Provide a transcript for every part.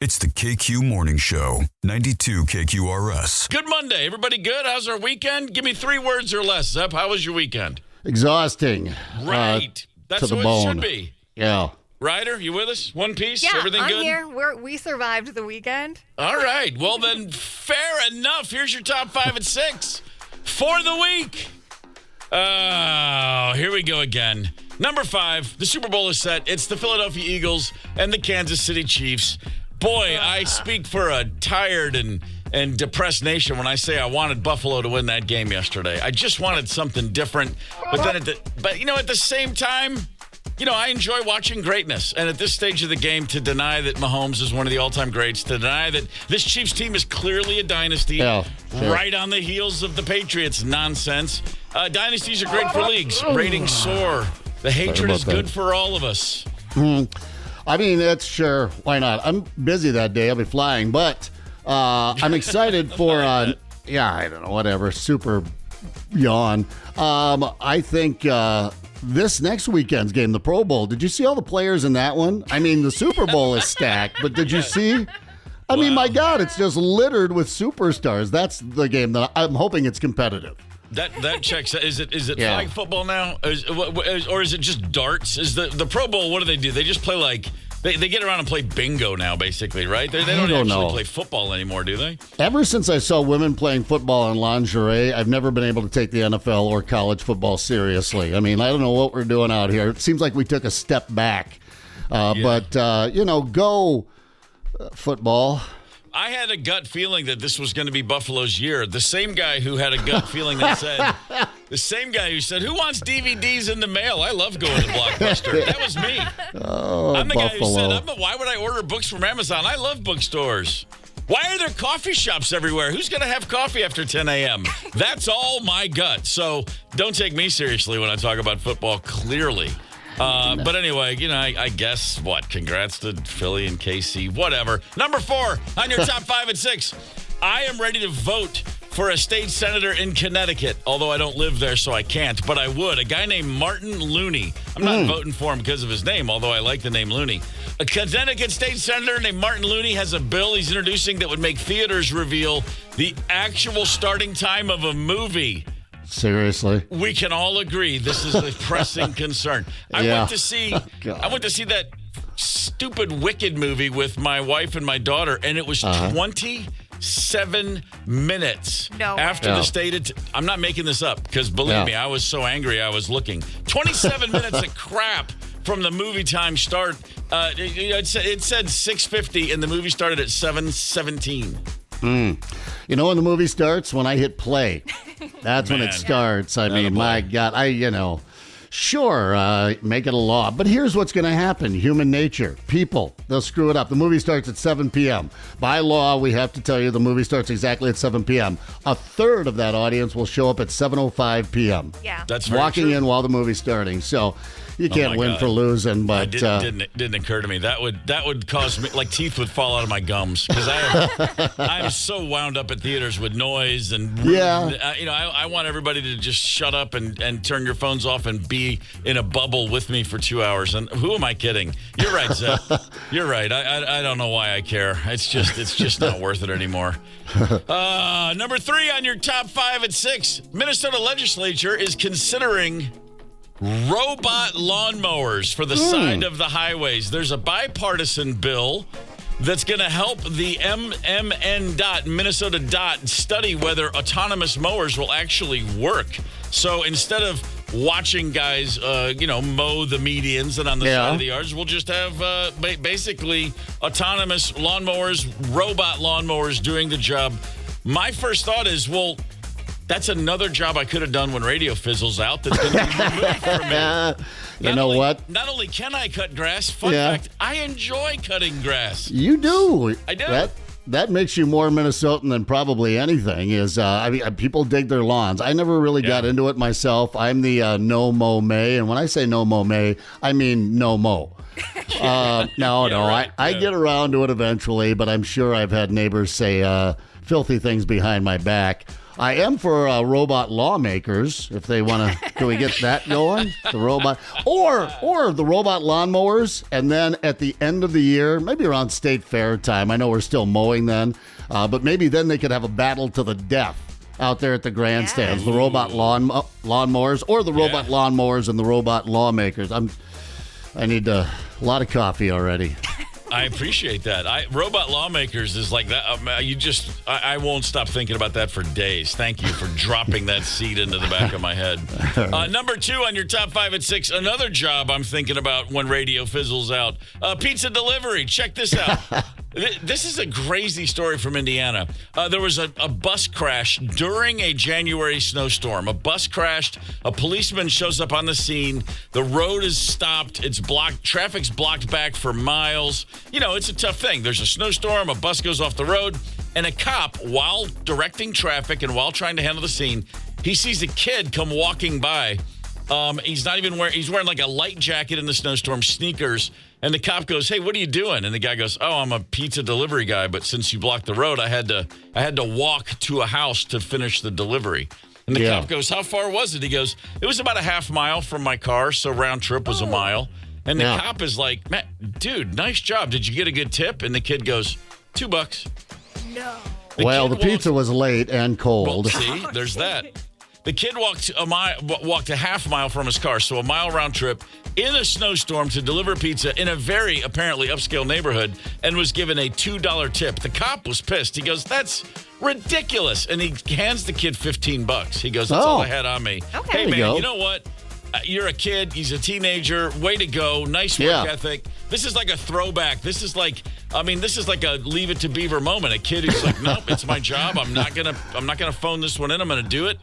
It's the KQ Morning Show, 92 KQRS. Good Monday. Everybody good? How's our weekend? Give me 3 words or less. Zep, how was your weekend? Exhausting. Right. That's to the what bone. it should be. Yeah. Ryder, you with us? One piece? Yeah, Everything I'm good? here. We survived the weekend. All right. Well, then, fair enough. Here's your top 5 and 6 for the week. Oh, here we go again. Number 5, the Super Bowl is set. It's the Philadelphia Eagles and the Kansas City Chiefs. Boy, I speak for a tired and depressed nation when I say I wanted Buffalo to win that game yesterday. I just wanted something different. But then, at the same time, I enjoy watching greatness. And at this stage of the game, to deny that Mahomes is one of the all-time greats, to deny that this Chiefs team is clearly a dynasty, right on the heels of the Patriots, nonsense. Dynasties are great for leagues. Ratings soar. The hatred is good for all of us. I mean, that's sure. Why not? I'm busy that day. I'll be flying. But I'm excited for, I don't know, whatever, super yawn. I think this next weekend's game, the Pro Bowl, did you see all the players in that one? I mean, the Super Bowl is stacked, but did you see? I mean, my God, it's just littered with superstars. That's the game that I'm hoping it's competitive. That checks. Is it flag football now, or is it just darts? Is the Pro Bowl? What do? They just play like they get around and play bingo now, basically, right? They don't actually play football anymore, do they? Ever since I saw women playing football in lingerie, I've never been able to take the NFL or college football seriously. I mean, I don't know what we're doing out here. It seems like we took a step back, but go football. I had a gut feeling that this was going to be Buffalo's year. The same guy who had a gut feeling that said, who wants DVDs in the mail? I love going to Blockbuster. That was me. Oh, I'm the Buffalo. guy who said, why would I order books from Amazon? I love bookstores. Why are there coffee shops everywhere? Who's going to have coffee after 10 a.m.? That's all my gut. So don't take me seriously when I talk about football, clearly. But anyway, I guess congrats to Philly and KC, whatever. Number 4 on your top 5 and 6. I am ready to vote for a state senator in Connecticut, although I don't live there, so I can't, but I would. A guy named Martin Looney. I'm not voting for him because of his name, although I like the name Looney. A Connecticut state senator named Martin Looney has a bill he's introducing that would make theaters reveal the actual starting time of a movie. Seriously, we can all agree this is a pressing concern. I went to see that stupid Wicked movie with my wife and my daughter, and it was 27 minutes after the stated. I'm not making this up because believe me, I was so angry. I was looking 27 minutes of crap from the movie time start. It said 6:50, and the movie started at 7:17. You know when the movie starts? When I hit play. That's when it starts. I mean, my God, make it a law. But here's what's going to happen. Human nature. People, they'll screw it up. The movie starts at 7 p.m. By law, we have to tell you the movie starts exactly at 7 p.m. A third of that audience will show up at 7:05 p.m. Yeah. That's very walking true. in while the movie's starting. So you can't win for losing, but it didn't occur to me that would cause me teeth would fall out of my gums because I'm so wound up at theaters with noise and I want everybody to just shut up and turn your phones off and be in a bubble with me for 2 hours. And who am I kidding? You're right, Zep. You're right. I don't know why I care. It's just not worth it anymore. Number 3 on your top 5 and 6. Minnesota legislature is considering robot lawnmowers for the side of the highways. There's a bipartisan bill that's going to help the Minnesota study whether autonomous mowers will actually work. So instead of watching guys, mow the medians and on the side of the yards, we'll just have basically autonomous lawnmowers, robot lawnmowers doing the job. My first thought is, that's another job I could have done when radio fizzles out that's going to be removed from me. What? Not only can I cut grass, fun fact, I enjoy cutting grass. You do. I do. That makes you more Minnesotan than probably anything. People dig their lawns. I never really got into it myself. I'm the no mow May, and when I say no mow May, I mean no mow. I get around to it eventually, but I'm sure I've had neighbors say filthy things behind my back. I am for robot lawmakers if they want to. Can we get that going? The robot or the robot lawnmowers, and then at the end of the year, maybe around state fair time. I know we're still mowing then, but maybe then they could have a battle to the death out there at the grandstands. The robot lawnmowers or the robot lawnmowers and the robot lawmakers. I need a lot of coffee already. I appreciate that. Robot lawmakers is like that. I won't stop thinking about that for days. Thank you for dropping that seed into the back of my head. Number 2 on your top 5 at 6. Another job I'm thinking about when radio fizzles out. Pizza delivery. Check this out. This is a crazy story from Indiana. There was a bus crash during a January snowstorm. A bus crashed. A policeman shows up on the scene. The road is stopped. It's blocked. Traffic's blocked back for miles. You know, it's a tough thing. There's a snowstorm. A bus goes off the road. And a cop, while directing traffic and while trying to handle the scene, he sees a kid come walking by. He's wearing like a light jacket in the snowstorm, sneakers. And the cop goes, "Hey, what are you doing?" And the guy goes, "Oh, I'm a pizza delivery guy, but since you blocked the road, I had to walk to a house to finish the delivery." And the cop goes, "How far was it?" He goes, "It was about a half mile from my car, so round trip was a mile." And the cop is like, "Man, dude, nice job. Did you get a good tip?" And the kid goes, $2. No. The pizza was late and cold. Well, see, there's that. The kid walked a half mile from his car, so a mile round trip in a snowstorm to deliver pizza in a very apparently upscale neighborhood and was given a $2 tip. The cop was pissed. He goes, "That's ridiculous." And he hands the kid $15. He goes, "That's all I had on me." Okay. Hey, man, you know what? You're a kid. He's a teenager. Way to go. Nice work ethic. This is like a throwback. This is like a Leave It to Beaver moment. A kid who's like, "Nope, it's my job. I'm not gonna phone this one in. I'm gonna do it."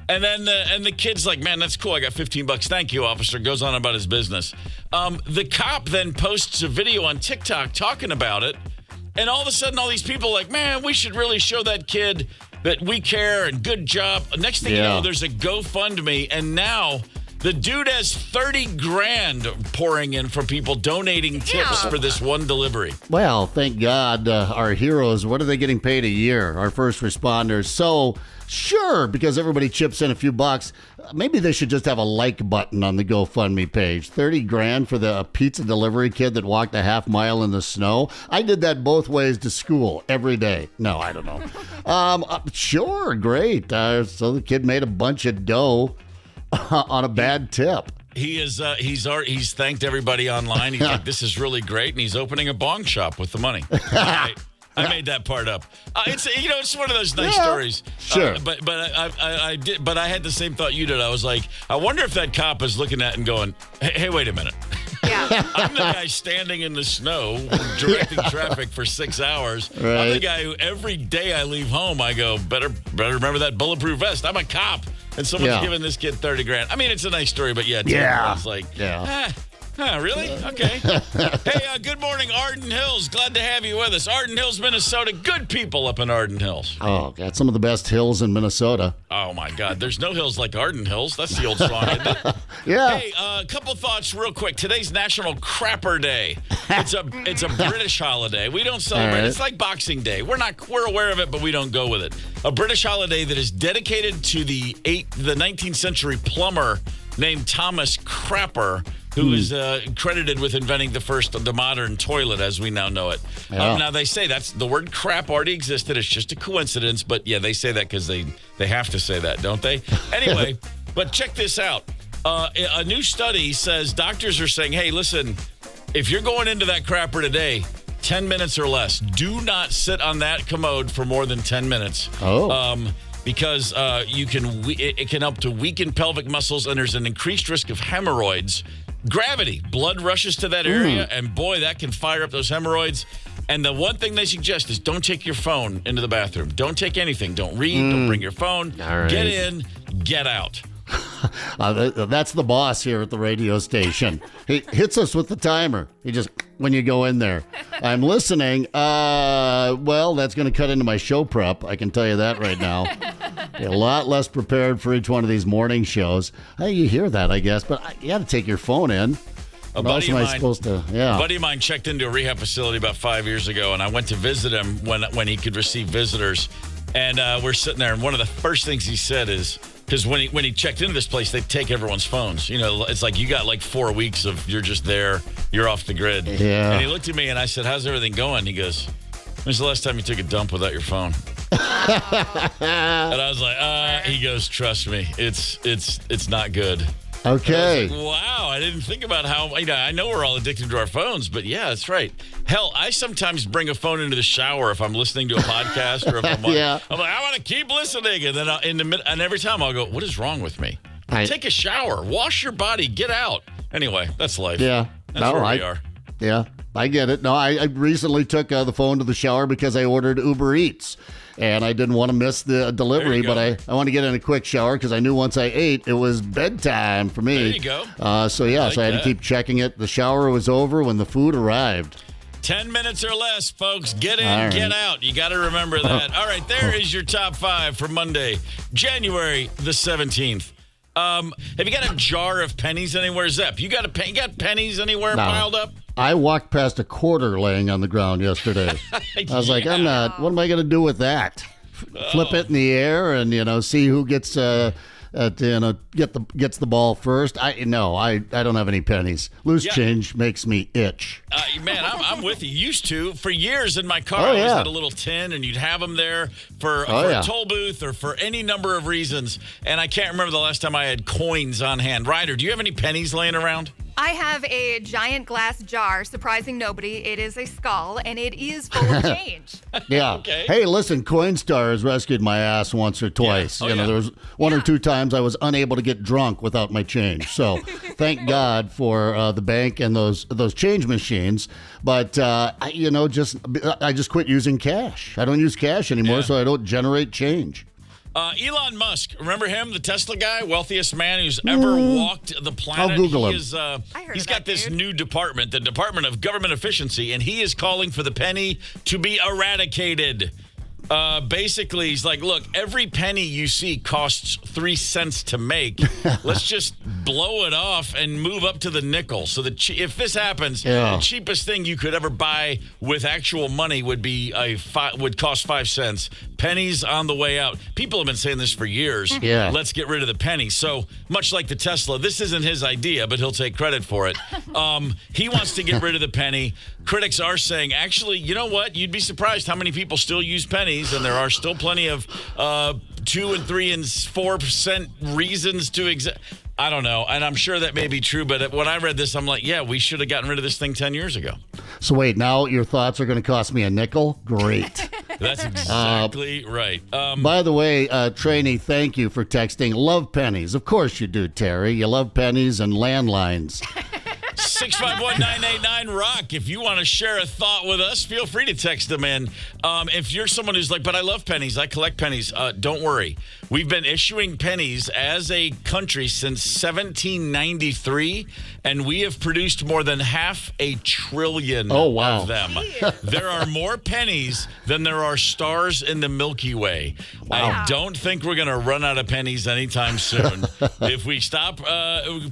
And then the kid's like, "Man, that's cool. I got $15. Thank you, officer." Goes on about his business. The cop then posts a video on TikTok talking about it. And all of a sudden, all these people are like, "Man, we should really show that kid that we care and good job." Next thing you know, there's a GoFundMe. And now the dude has 30 grand pouring in from people donating tips for this one delivery. Well, thank God our heroes, what are they getting paid a year? Our first responders. So, sure, because everybody chips in a few bucks, maybe they should just have a like button on the GoFundMe page. 30 grand for the pizza delivery kid that walked a half mile in the snow. I did that both ways to school every day. No, I don't know. Sure, great. So the kid made a bunch of dough on a bad tip. He's thanked everybody online. He's like, "This is really great," and he's opening a bong shop with the money. I made that part up. It's one of those nice stories. Sure. But I had the same thought you did. I was like, I wonder if that cop is looking at it and going, hey, wait a minute. Yeah. I'm the guy standing in the snow directing traffic for 6 hours. Right. I'm the guy who every day I leave home, I go, better remember that bulletproof vest. I'm a cop. And someone's giving this kid 30 grand. I mean, it's a nice story, but it's like, really? Okay. Hey, good morning, Arden Hills. Glad to have you with us. Arden Hills, Minnesota. Good people up in Arden Hills. Oh, got some of the best hills in Minnesota. Oh, my God. There's no hills like Arden Hills. That's the old song, isn't it? Yeah. Hey, a couple thoughts real quick. Today's National Crapper Day. It's a British holiday. We don't celebrate. Right. It's like Boxing Day. We're aware of it, but we don't go with it. A British holiday that is dedicated to the 19th century plumber named Thomas Crapper, who is credited with inventing the modern toilet as we now know it. Yeah. Now, they say that's the word crap already existed. It's just a coincidence. But, they say that because they have to say that, don't they? Anyway, but check this out. A new study says doctors are saying, hey, listen, if you're going into that crapper today, 10 minutes or less, do not sit on that commode for more than 10 minutes. Because it can help to weaken pelvic muscles, and there's an increased risk of hemorrhoids. Gravity, blood rushes to that area, and boy, that can fire up those hemorrhoids. And the one thing they suggest is don't take your phone into the bathroom. Don't take anything. Don't read. Don't bring your phone. All right. Get in, get out. That's the boss here at the radio station. He hits us with the timer. He just, when you go in there, I'm listening. Well, that's going to cut into my show prep. I can tell you that right now. Be a lot less prepared for each one of these morning shows. Hey, you hear that, I guess, but you got to take your phone in. A buddy of mine checked into a rehab facility about 5 years ago, and I went to visit him when he could receive visitors. And we're sitting there, and one of the first things he said is, because when he checked into this place, they take everyone's phones. You know, it's like you got like 4 weeks of you're just there, you're off the grid. Yeah. And he looked at me, and I said, how's everything going? He goes, when's the last time you took a dump without your phone? And I was like, he goes, trust me, it's not good. Okay. Like, wow, I didn't think about how, I know we're all addicted to our phones, but yeah, that's right. Hell, I sometimes bring a phone into the shower if I'm listening to a podcast or if I'm I'm like, I want to keep listening. And then and every time I'll go, what is wrong with me? Take a shower, wash your body, get out. Anyway, that's life. Yeah. That's where we are. Yeah, I get it. No, I recently took the phone to the shower because I ordered Uber Eats. And I didn't want to miss the delivery, but I want to get in a quick shower because I knew once I ate, it was bedtime for me. There you go. So I had to keep checking it. The shower was over when the food arrived. 10 minutes or less, folks. Get in, get out. You got to remember that. All right, there is your top 5 for Monday, January the 17th. Have you got a jar of pennies anywhere, Zep? You got pennies anywhere piled up? I walked past a quarter laying on the ground yesterday. I was like, what am I going to do with that? Flip it in the air and, see who gets, gets the ball first. I don't have any pennies. Loose change makes me itch. Man, I'm with you. Used to. For years in my car, I always had a little tin, and you'd have them there for a toll booth or for any number of reasons. And I can't remember the last time I had coins on hand. Ryder, do you have any pennies laying around? I have a giant glass jar, surprising nobody. It is a skull, and it is full of change. Yeah. Okay. Hey, listen, Coinstar has rescued my ass once or twice. Yeah. There was one or two times I was unable to get drunk without my change. So thank God for the bank and those change machines. But, I just quit using cash. I don't use cash anymore, so I don't generate change. Elon Musk, remember him, the Tesla guy, wealthiest man who's ever walked the planet? I'll Google him. He's got this new department, the Department of Government Efficiency, and he is calling for the penny to be eradicated. Basically, he's like, look, every penny you see costs 3 cents to make. Let's just blow it off and move up to the nickel. So if this happens, the cheapest thing you could ever buy with actual money would be would cost 5 cents. Pennies on the way out. People have been saying this for years. Yeah. Let's get rid of the penny. So much like the Tesla, this isn't his idea, but he'll take credit for it. He wants to get rid of the penny. Critics are saying, actually, you know what? You'd be surprised how many people still use pennies, and there are still plenty of 2 and 3 and 4% reasons to I don't know, and I'm sure that may be true, but when I read this, I'm like, yeah, we should have gotten rid of this thing 10 years ago. So wait, now your thoughts are going to cost me a nickel? Great. That's exactly right. By the way, Trainee, thank you for texting. Love pennies. Of course you do, Terry. You love pennies and landlines. 651-989-ROCK. If you want to share a thought with us, feel free to text them in. If you're someone who's like, but I love pennies, I collect pennies, don't worry. We've been issuing pennies as a country since 1793, and we have produced more than 500 billion of them. There are more pennies than there are stars in the Milky Way. Wow. I don't think we're going to run out of pennies anytime soon. If we stop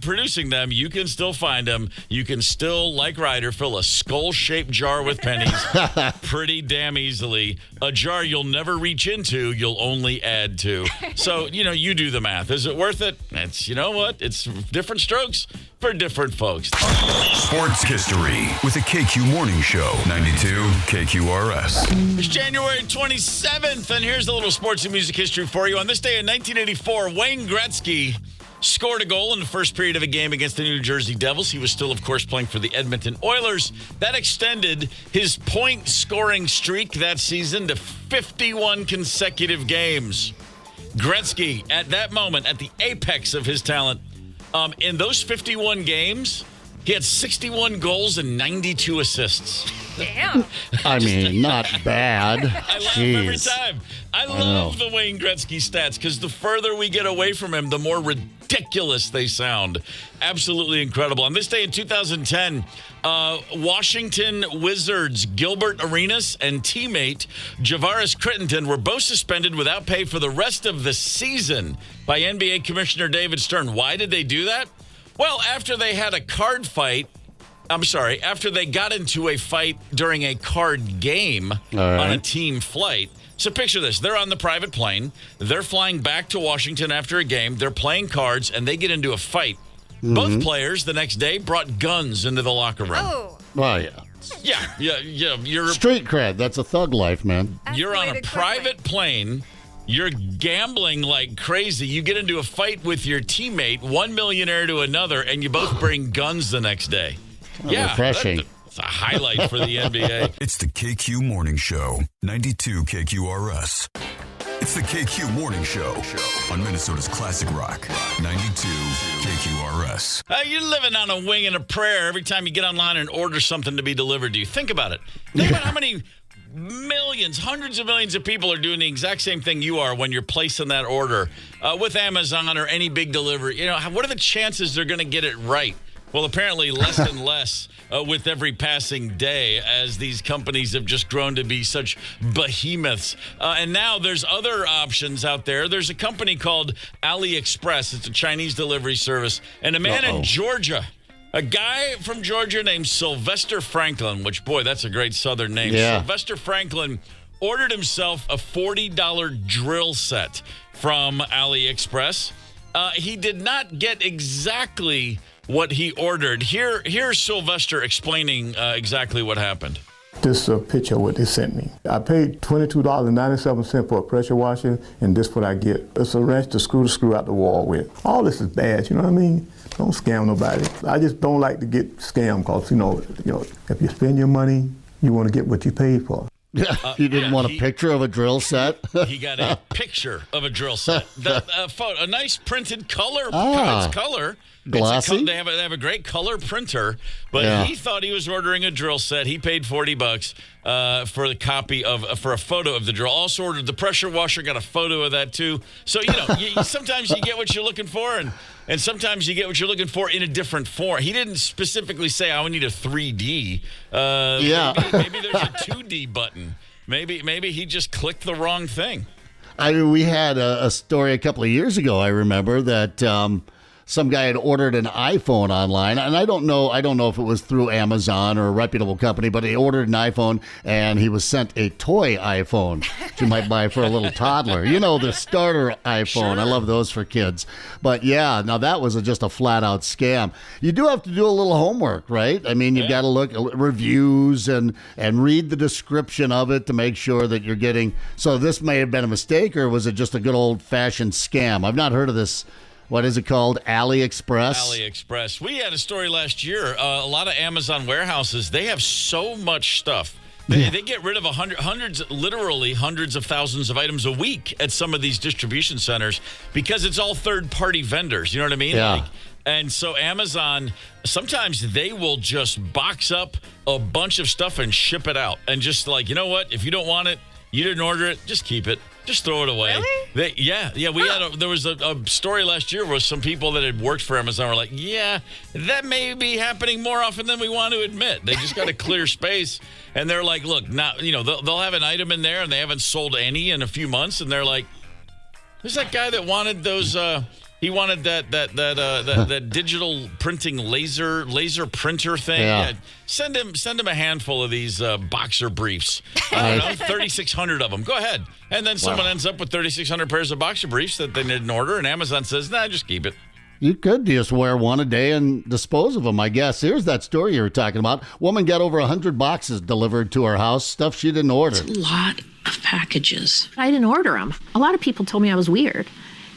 producing them, you can still find them. You can still, like Ryder, fill a skull-shaped jar with pennies pretty damn easily. A jar you'll never reach into, you'll only add to. So, you do the math. Is it worth it? It's, you know what? It's different strokes for different folks. Sports history with the KQ Morning Show, 92 KQRS. It's January 27th, and here's a little sports and music history for you. On this day in 1984, Wayne Gretzky scored a goal in the first period of a game against the New Jersey Devils. He was still, of course, playing for the Edmonton Oilers. That extended his point-scoring streak that season to 51 consecutive games. Gretzky, at that moment, at the apex of his talent, in those 51 games, he had 61 goals and 92 assists. Damn. I mean, not bad. I laugh every time. I love the Wayne Gretzky stats because the further we get away from him, the more ridiculous they sound. Absolutely incredible. On this day in 2010, Washington Wizards' Gilbert Arenas and teammate Javaris Crittenton were both suspended without pay for the rest of the season by NBA Commissioner David Stern. Why did they do that? Well, after they had a card fight I'm sorry, after they got into a fight during a card game on a team flight. So picture this. They're on the private plane. They're flying back to Washington after a game. They're playing cards, and they get into a fight. Both players the next day brought guns into the locker room. Oh. Well, yeah. Yeah. You're Street cred. That's a thug life, man. You're on a private plane. You're gambling like crazy. You get into a fight with your teammate, one millionaire to another, and you both bring guns the next day. Refreshing. It's a highlight for the NBA. It's the KQ Morning Show, 92 KQRS. It's the KQ Morning Show on Minnesota's Classic Rock, 92 KQRS. You're living on a wing and a prayer every time you get online and order something to be delivered to you. Think about it. Think about how many millions, hundreds of millions of people are doing the exact same thing you are when you're placing that order with Amazon or any big delivery. You know, what are the chances they're going to get it right? Well, apparently less and less with every passing day as these companies have just grown to be such behemoths. And now there's other options out there. There's a company called AliExpress. It's a Chinese delivery service. And a man in Georgia, a guy from Georgia named Sylvester Franklin, which, boy, that's a great Southern name. Yeah. Sylvester Franklin ordered himself a $40 drill set from AliExpress. He did not get exactly what he ordered. Here's Sylvester explaining exactly what happened. This is a picture of what they sent me. I paid $22.97 for a pressure washer, and this is what I get. It's a wrench to screw the screw out the wall with. All this is bad, you know what I mean? Don't scam nobody. I just don't like to get scammed because, you know, if you spend your money, you want to get what you paid for. You didn't want a picture of a drill set? He got a picture of a drill set. A nice printed color. It's color. Glossy? They have a great color printer, but he thought he was ordering a drill set. He paid $40 for the copy for a photo of the drill. Also ordered the pressure washer, got a photo of that too. So, you know, sometimes you get what you're looking for, and sometimes you get what you're looking for in a different form. He didn't specifically say, I need a 3D. Maybe there's a 2D button. Maybe he just clicked the wrong thing. We had a story a couple of years ago, I remember, that some guy had ordered an iPhone online, and I don't know if it was through Amazon or a reputable company, but he ordered an iPhone, and he was sent a toy iPhone that you might buy for a little toddler. You know, the starter iPhone. Sure. I love those for kids. But yeah, now that was just a flat-out scam. You do have to do a little homework, right? I mean, you've got to look at reviews and read the description of it to make sure that you're getting. So this may have been a mistake, or was it just a good old-fashioned scam? I've not heard of this. What is it called? AliExpress? AliExpress. We had a story last year. A lot of Amazon warehouses, they have so much stuff. They get rid of literally hundreds of thousands of items a week at some of these distribution centers because it's all third-party vendors. You know what I mean? Yeah. And so Amazon, sometimes they will just box up a bunch of stuff and ship it out. And just like, you know what? If you don't want it, you didn't order it, just keep it. Just throw it away. Really? There was a story last year where some people that had worked for Amazon were like, yeah, that may be happening more often than we want to admit. They just got to clear space. And they're like, look, now, you know, they'll have an item in there and they haven't sold any in a few months. And they're like, who's that guy that wanted those, he wanted that digital printing laser printer thing. Yeah. Send him a handful of these boxer briefs. I don't know, 3,600 of them. Go ahead. And then someone ends up with 3,600 pairs of boxer briefs that they didn't order, and Amazon says, nah, just keep it. You could just wear one a day and dispose of them, I guess. Here's that story you were talking about. Woman got over 100 boxes delivered to her house, stuff she didn't order. It's a lot of packages. I didn't order them. A lot of people told me I was weird.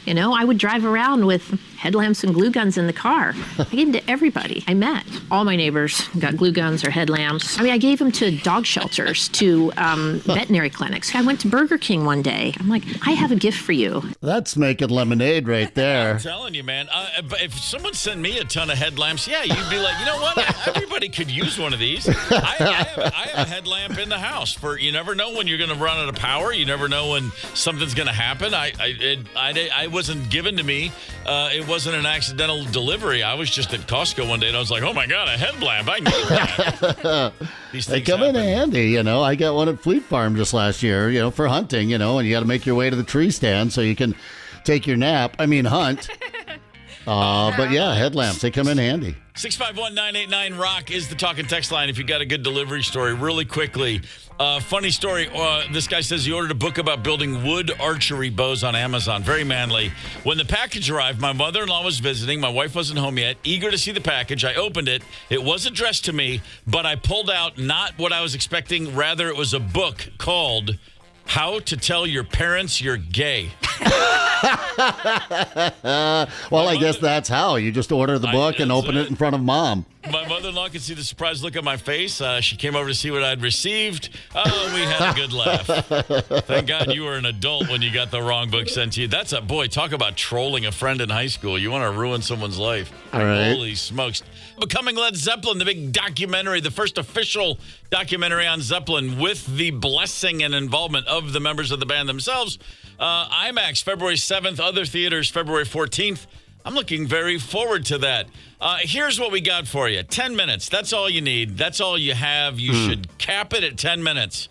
You know, I would drive around with headlamps and glue guns in the car. I gave them to everybody I met. All my neighbors got glue guns or headlamps. I mean, I gave them to dog shelters, to veterinary clinics. I went to Burger King one day. I'm like, I have a gift for you. That's making lemonade right there. I'm telling you, man. But if someone sent me a ton of headlamps, yeah, you'd be like, you know what? Everybody could use one of these. I have a headlamp in the house. You never know when you're going to run out of power. You never know when something's going to happen. I wasn't given to me. It wasn't an accidental delivery. I was just at Costco one day, and I was like, oh, my God, a headlamp. I need that. They come in handy, you know. I got one at Fleet Farm just last year, you know, for hunting, you know, and you got to make your way to the tree stand so you can take your nap. I mean, hunt. But yeah, headlamps, they come in handy. 651-989-ROCK is the talk and text line if you got a good delivery story. Really quickly, funny story. This guy says he ordered a book about building wood archery bows on Amazon. Very manly. When the package arrived, my mother-in-law was visiting. My wife wasn't home yet. Eager to see the package, I opened it. It was addressed to me, but I pulled out not what I was expecting. Rather, it was a book called How to Tell Your Parents You're Gay. Well, I guess that's how. You just order the book and open it in front of mom. My mother-in-law could see the surprised look on my face. She came over to see what I'd received. Oh, we had a good laugh. Thank God you were an adult when you got the wrong book sent to you. That's boy, talk about trolling a friend in high school. You want to ruin someone's life. All right. Holy smokes. Becoming Led Zeppelin, the big documentary, the first official documentary on Zeppelin with the blessing and involvement of the members of the band themselves. IMAX, February 7th, other theaters, February 14th. I'm looking very forward to that. Here's what we got for you. 10 minutes. That's all you need. That's all you have. You should cap it at 10 minutes.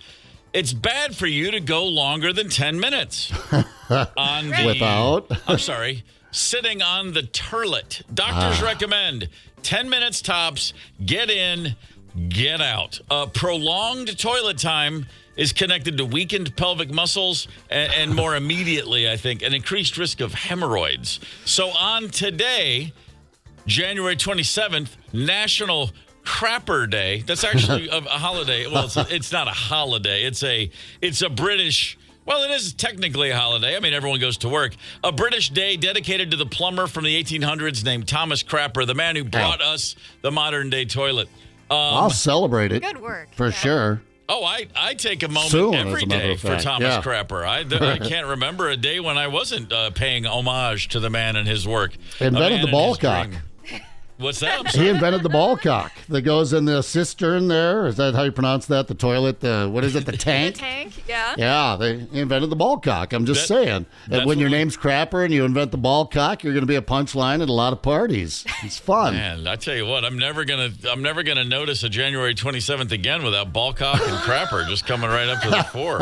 It's bad for you to go longer than 10 minutes. Sitting on the toilet. Doctors recommend 10 minutes tops. Get in, get out. Prolonged toilet time is connected to weakened pelvic muscles and more immediately, I think, an increased risk of hemorrhoids. So on today, January 27th, National Crapper Day. That's actually a holiday. Well, it's not a holiday. It's a British... Well, it is technically a holiday. I mean, everyone goes to work. A British day dedicated to the plumber from the 1800s named Thomas Crapper, the man who brought us the modern-day toilet. I'll celebrate it. Good work. For sure. Oh, I take a moment Soon, every day for Thomas Yeah. Crapper. I can't remember a day when I wasn't paying homage to the man and his work. Invented the ball cock. What's that? He invented the ball cock that goes in the cistern there. Is that how you pronounce that? The toilet, what is it, the tank? The tank, yeah. Yeah, they invented the ball cock. I'm just saying. And when your name's Crapper and you invent the ball cock, you're going to be a punchline at a lot of parties. It's fun. Man, I tell you what, I'm never gonna notice a January 27th again without ball cock and Crapper just coming right up to the fore.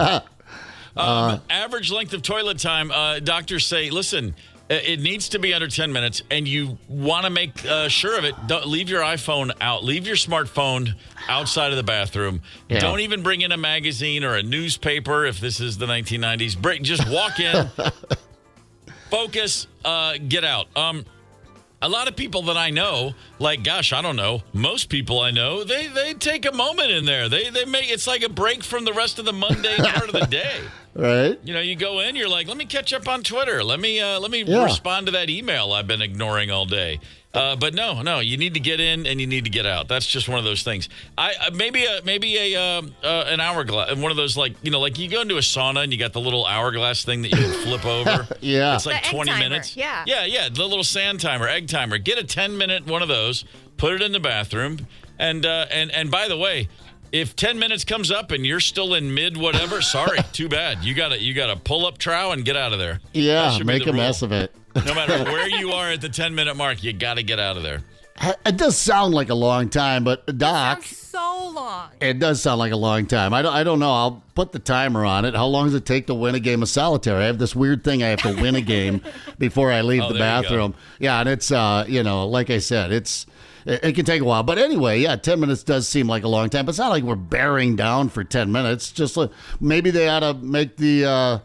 Average length of toilet time, doctors say, listen, it needs to be under 10 minutes, and you want to make sure of it. Don't leave your iPhone out. Leave your smartphone outside of the bathroom. Yeah. Don't even bring in a magazine or a newspaper if this is the 1990s. Just walk in, focus, get out. A lot of people that I know, like, gosh, I don't know, most people I know, they take a moment in there. They make it's like a break from the rest of the mundane part of the day. Right. You know, you go in, you're like, let me catch up on Twitter. Let me respond to that email I've been ignoring all day. But no, you need to get in and you need to get out. That's just one of those things. Maybe an hourglass, one of those like you go into a sauna and you got the little hourglass thing that you can flip over. Yeah, it's like 20 minutes. Yeah, the little sand timer, egg timer. Get a 10-minute one of those. Put it in the bathroom, and by the way, if 10 minutes comes up and you're still in mid whatever, sorry, too bad. You gotta pull up trow and get out of there. Yeah, make a mess of it. No matter where you are at the 10-minute mark, you got to get out of there. It does sound like a long time, but Doc, it sounds so long. It does sound like a long time. I don't know. I'll put the timer on it. How long does it take to win a game of solitaire? I have this weird thing. I have to win a game before I leave the bathroom. Yeah, and it's like I said, it can take a while. But anyway, yeah, 10 minutes does seem like a long time. But it's not like we're bearing down for 10 minutes. Just maybe they ought to make the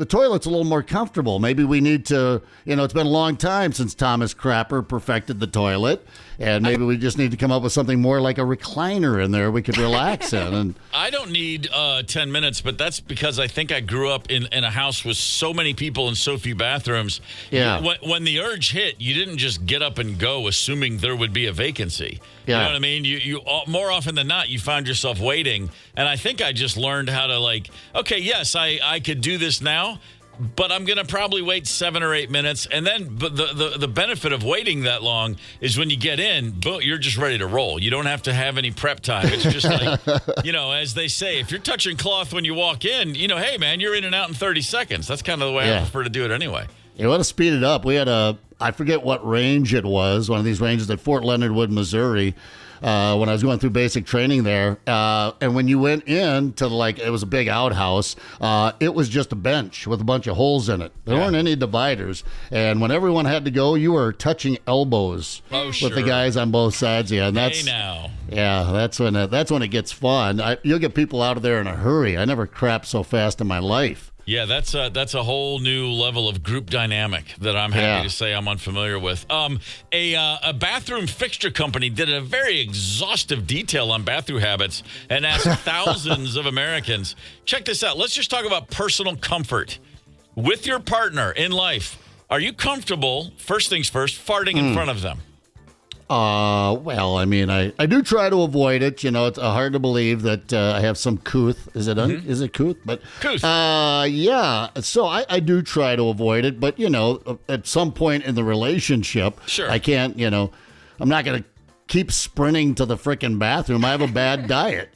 toilet's a little more comfortable. Maybe we need to, it's been a long time since Thomas Crapper perfected the toilet, and maybe we just need to come up with something more like a recliner in there we could relax in. And I don't need 10 minutes, but that's because I think I grew up in a house with so many people and so few bathrooms. Yeah. When the urge hit, you didn't just get up and go assuming there would be a vacancy. Yeah. You know what I mean? You more often than not, you found yourself waiting. And I think I just learned how to okay, yes, I could do this now, but I'm going to probably wait 7 or 8 minutes. And then but the benefit of waiting that long is when you get in, boom, you're just ready to roll. You don't have to have any prep time. It's just like, as they say, if you're touching cloth when you walk in, hey, man, you're in and out in 30 seconds. That's kind of the way I prefer to do it anyway. You want to speed it up. We had I forget what range it was, one of these ranges at Fort Leonard Wood, Missouri. when I was going through basic training there. And when you went in to it was a big outhouse, it was just a bench with a bunch of holes in it. There weren't any dividers. And when everyone had to go, you were touching elbows with the guys on both sides. Yeah, and that's that's when it gets fun. You'll get people out of there in a hurry. I never crapped so fast in my life. Yeah, that's a whole new level of group dynamic that I'm happy to say I'm unfamiliar with. A bathroom fixture company did a very exhaustive detail on bathroom habits and asked thousands of Americans. Check this out. Let's just talk about personal comfort with your partner in life. Are you comfortable, first things first, farting in front of them? Well, I mean, I do try to avoid it. It's hard to believe that I have some couth. Is it is it couth? But couth. Yeah. So I do try to avoid it. But at some point in the relationship, I can't. I'm not gonna keep sprinting to the frickin' bathroom. I have a bad diet.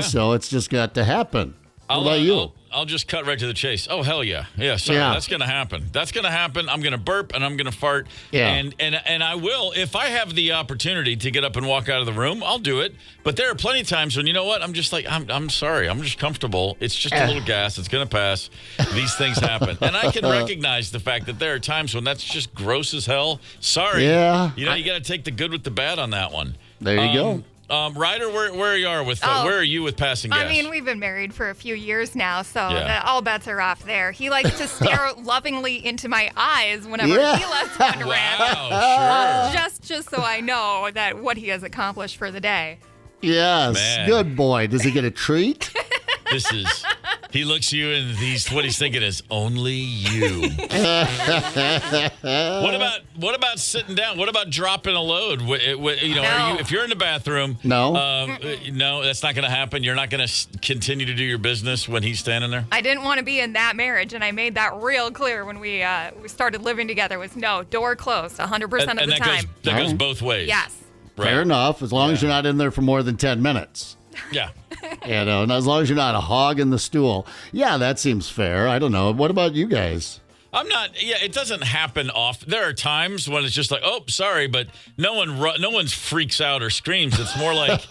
So it's just got to happen. What about you? I'll just cut right to the chase. Oh, hell yeah. Yeah, sorry, that's going to happen. That's going to happen. I'm going to burp and I'm going to fart. Yeah. And I will, if I have the opportunity to get up and walk out of the room, I'll do it. But there are plenty of times when, you know what, I'm just like, I'm sorry. I'm just comfortable. It's just a little gas. It's going to pass. These things happen. And I can recognize the fact that there are times when that's just gross as hell. Sorry. Yeah. You got to take the good with the bad on that one. There you go. Ryder, where you are with where are you with passing gas? I mean, we've been married for a few years now, so all bets are off there. He likes to stare lovingly into my eyes whenever he lets one rip. Wow, sure. Just so I know that what he has accomplished for the day. Yes, good boy. Does he get a treat? He looks at you and what he's thinking is only you. What about sitting down? What about dropping a load? No. If you're in the bathroom, no, that's not going to happen. You're not going to continue to do your business when he's standing there. I didn't want to be in that marriage, and I made that real clear when we started living together. Was no, door closed 100% of the time. That goes both ways. Yes. Right. Fair enough, as long as you're not in there for more than 10 minutes. Yeah. And as long as you're not a hog in the stool. Yeah, that seems fair. I don't know. What about you guys? I'm not. Yeah, it doesn't happen often. There are times when it's just like, oh, sorry, but no one freaks out or screams. It's more like,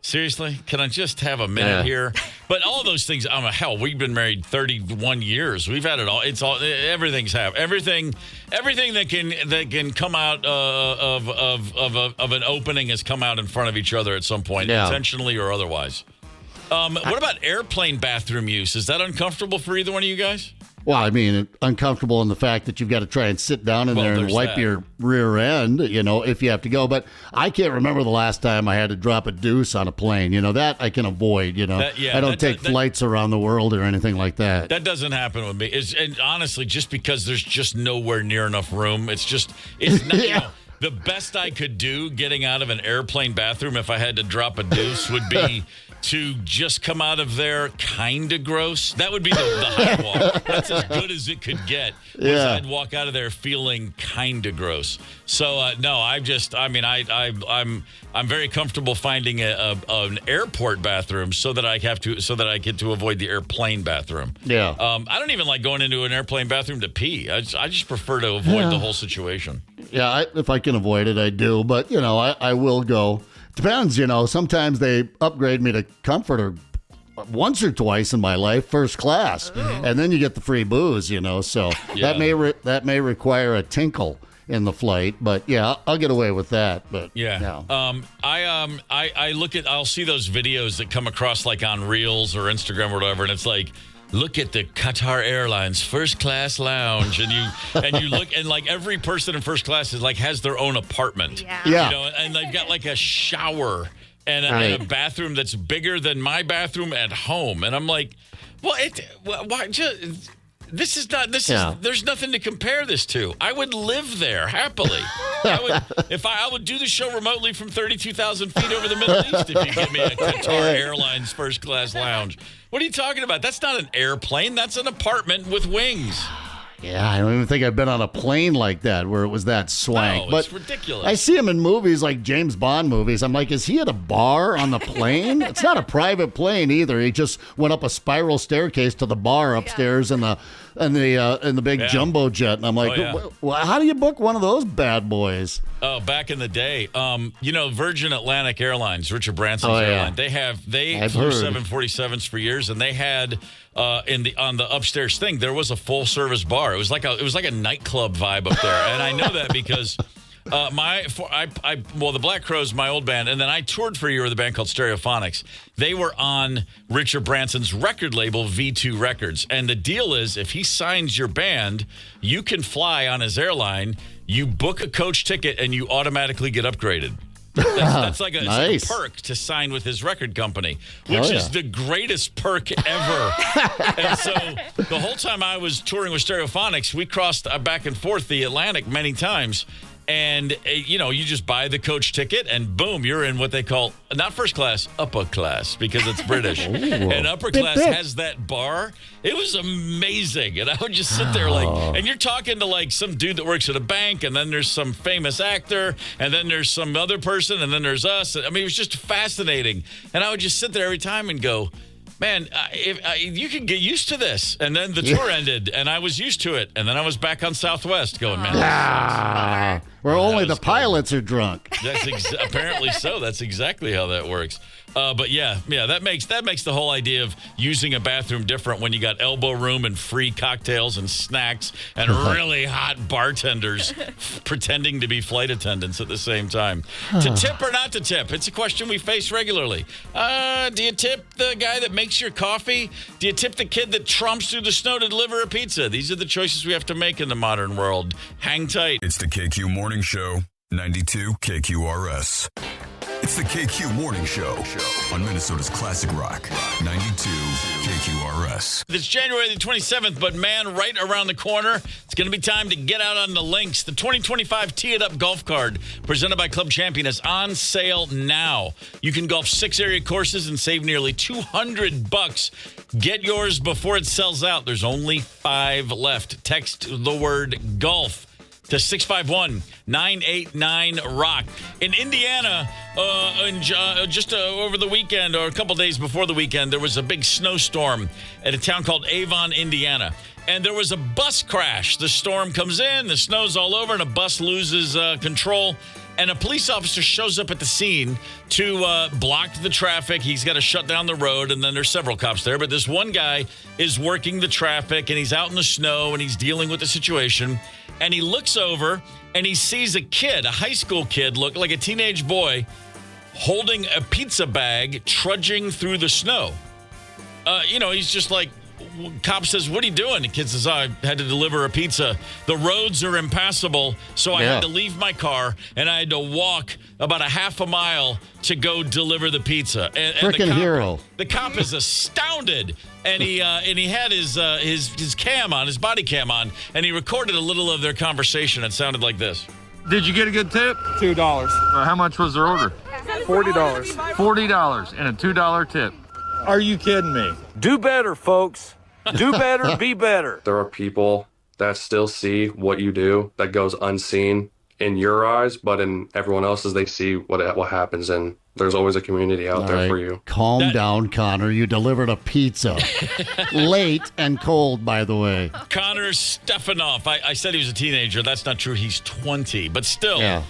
seriously, can I just have a minute here? But all those things. Hell, we've been married 31 years. We've had it all. It's all. Everything's happened. Everything that can come out of an opening has come out in front of each other at some point, intentionally or otherwise. What about airplane bathroom use? Is that uncomfortable for either one of you guys? Well, I mean, uncomfortable in the fact that you've got to try and sit down in there and wipe your rear end, if you have to go. But I can't remember the last time I had to drop a deuce on a plane. That I can avoid, I don't take flights around the world or anything like that. That doesn't happen with me. And honestly, just because there's just nowhere near enough room. It's not, the best I could do getting out of an airplane bathroom if I had to drop a deuce would be to just come out of there kind of gross. That would be the high wall. That's as good as it could get. I'd walk out of there feeling kind of gross. So no, I'm very comfortable finding an airport bathroom so that I get to avoid the airplane bathroom. Yeah. I don't even like going into an airplane bathroom to pee. I just prefer to avoid the whole situation. Yeah, if I can avoid it, I do. But I will go. Depends, sometimes they upgrade me to comforter once or twice in my life, first class, and then you get the free booze, so that may require a tinkle in the flight, but I'll get away with that. But I'll see those videos that come across like on Reels or Instagram or whatever, and it's like, look at the Qatar Airlines first class lounge, and you look, and like every person in first class has their own apartment. Yeah. And they've got like a shower and a bathroom that's bigger than my bathroom at home, and I'm like, there's nothing to compare this to. I would live there happily. I would do the show remotely from 32,000 feet over the Middle East if you give me a Qatar Airlines first class lounge. What are you talking about? That's not an airplane. That's an apartment with wings. Yeah, I don't even think I've been on a plane like that where it was that swank. No, it's ridiculous. I see him in movies like James Bond movies. I'm like, is he at a bar on the plane? It's not a private plane either. He just went up a spiral staircase to the bar upstairs in the big jumbo jet. And I'm like, how do you book one of those bad boys? Oh, back in the day, Virgin Atlantic Airlines, Richard Branson's airline. They flew 747s for years, and they had on the upstairs thing there was a full service bar. It was like a nightclub vibe up there, and I know that because the Black Crowes, my old band, and then I toured for a year with a band called Stereophonics. They were on Richard Branson's record label, V2 Records, and the deal is if he signs your band, you can fly on his airline. You book a coach ticket, and you automatically get upgraded. That's like a perk to sign with his record company, which is the greatest perk ever. And so the whole time I was touring with Stereophonics, we crossed back and forth the Atlantic many times. And, you just buy the coach ticket and boom, you're in what they call not first class, upper class, because it's British. And upper class has that bar. It was amazing. And I would just sit there and you're talking to like some dude that works at a bank, and then there's some famous actor, and then there's some other person, and then there's us. I mean, it was just fascinating. And I would just sit there every time and go, man, you can get used to this. And then the tour ended, and I was used to it. And then I was back on Southwest going, man. Where only the pilots are drunk. That's apparently so. That's exactly how that works. But that makes the whole idea of using a bathroom different when you got elbow room and free cocktails and snacks and really hot bartenders pretending to be flight attendants at the same time. To tip or not to tip? It's a question we face regularly. Do you tip the guy that makes your coffee? Do you tip the kid that tromps through the snow to deliver a pizza? These are the choices we have to make in the modern world. Hang tight. It's the KQ Morning Show, 92 KQRS. It's the KQ Morning Show on Minnesota's Classic Rock, 92 KQRS. It's January the 27th, but man, right around the corner, it's going to be time to get out on the links. The 2025 Tee It Up Golf Card, presented by Club Champion, is on sale now. You can golf 6 area courses and save nearly $200. Get yours before it sells out. There's only 5 left. Text the word golf to 651-989-ROCK. In Indiana, over the weekend or a couple days before the weekend, there was a big snowstorm at a town called Avon, Indiana. And there was a bus crash. The storm comes in, the snow's all over, and a bus loses control. And a police officer shows up at the scene to block the traffic. He's got to shut down the road, and then there's several cops there. But this one guy is working the traffic, and he's out in the snow, and he's dealing with the situation. And he looks over, and he sees a kid, a high school kid, look like a teenage boy, holding a pizza bag, trudging through the snow. He's just like, cop says, what are you doing? The kid says, I had to deliver a pizza. The roads are impassable, so I had to leave my car, and I had to walk about a half a mile to go deliver the pizza. Freaking hero. The cop is astounded, and he had his cam on, his body cam on, and he recorded a little of their conversation. It sounded like this. Did you get a good tip? $2. How much was their order? $40. $40 and a $2 tip. Are you kidding me? Do better, folks. Do better, be better. There are people that still see what you do that goes unseen in your eyes, but in everyone else's, they see what happens, and there's always a community out there for you. Calm down, Connor. You delivered a pizza. Late and cold, by the way. Connor Stefanoff. I said he was a teenager. That's not true. He's 20, but still. Yeah.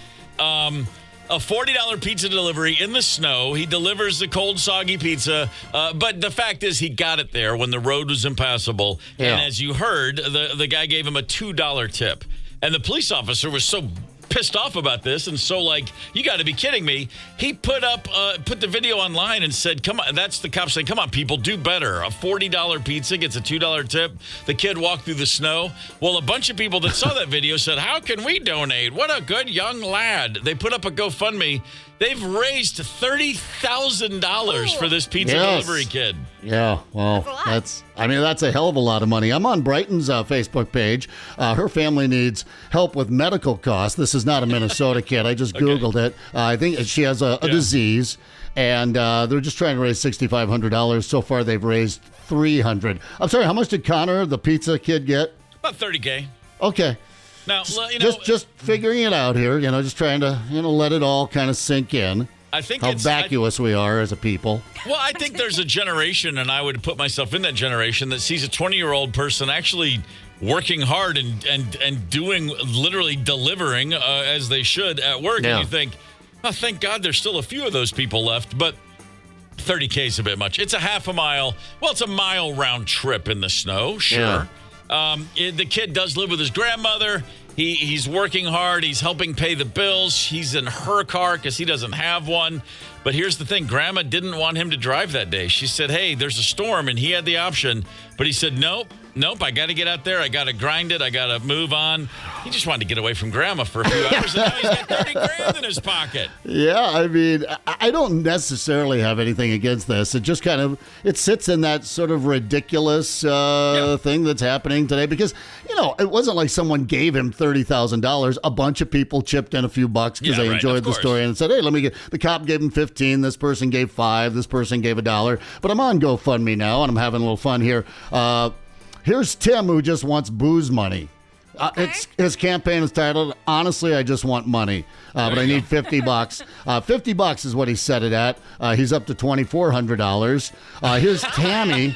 A $40 pizza delivery in the snow. He delivers the cold, soggy pizza. But the fact is he got it there when the road was impassable. Yeah. And as you heard, the guy gave him a $2 tip. And the police officer was so pissed off about this and so like, you got to be kidding me. He put the video online and said, come on. That's the cop saying, come on, people, do better. A $40 pizza gets a $2 tip. The kid walked through the snow. Well, a bunch of people that saw that video said, how can we donate? What a good young lad. They put up a GoFundMe. They've raised $30,000 for this pizza delivery kid. Yeah, well, that's a hell of a lot of money. I'm on Brighton's Facebook page. Her family needs help with medical costs. This is not a Minnesota kid. I just Googled it. I think she has a disease, and they're just trying to raise $6,500. So far, they've raised $300. I'm sorry, how much did Connor, the pizza kid, get? About $30K. Okay. Now, just figuring it out here, just trying to, let it all kind of sink in. I think how vacuous we are as a people. Well, I think there's a generation, and I would put myself in that generation, that sees a 20-year-old person actually working hard and doing, literally delivering as they should at work. Yeah. And you think, oh, thank God there's still a few of those people left. But $30K is a bit much. It's a half a mile. Well, it's a mile round trip in the snow, sure. Yeah. The kid does live with his grandmother. He's working hard. He's helping pay the bills. He's in her car because he doesn't have one. But here's the thing. Grandma didn't want him to drive that day. She said, hey, there's a storm, and he had the option. But he said, nope, I got to get out there. I got to grind it. I got to move on. He just wanted to get away from Grandma for a few hours, and now he's got 30 grand in his pocket. Yeah, I mean, I don't necessarily have anything against this. It just kind of, it sits in that sort of ridiculous thing that's happening today because, it wasn't like someone gave him $30,000. A bunch of people chipped in a few bucks because they enjoyed the story and said, hey, the cop gave him 15, this person gave 5, this person gave $1. But I'm on GoFundMe now, and I'm having a little fun here. Here's Tim, who just wants booze money. His campaign is titled, Honestly, I Just Want Money, but I need $50. $50 is what he set it at. He's up to $2,400. Here's Tammy.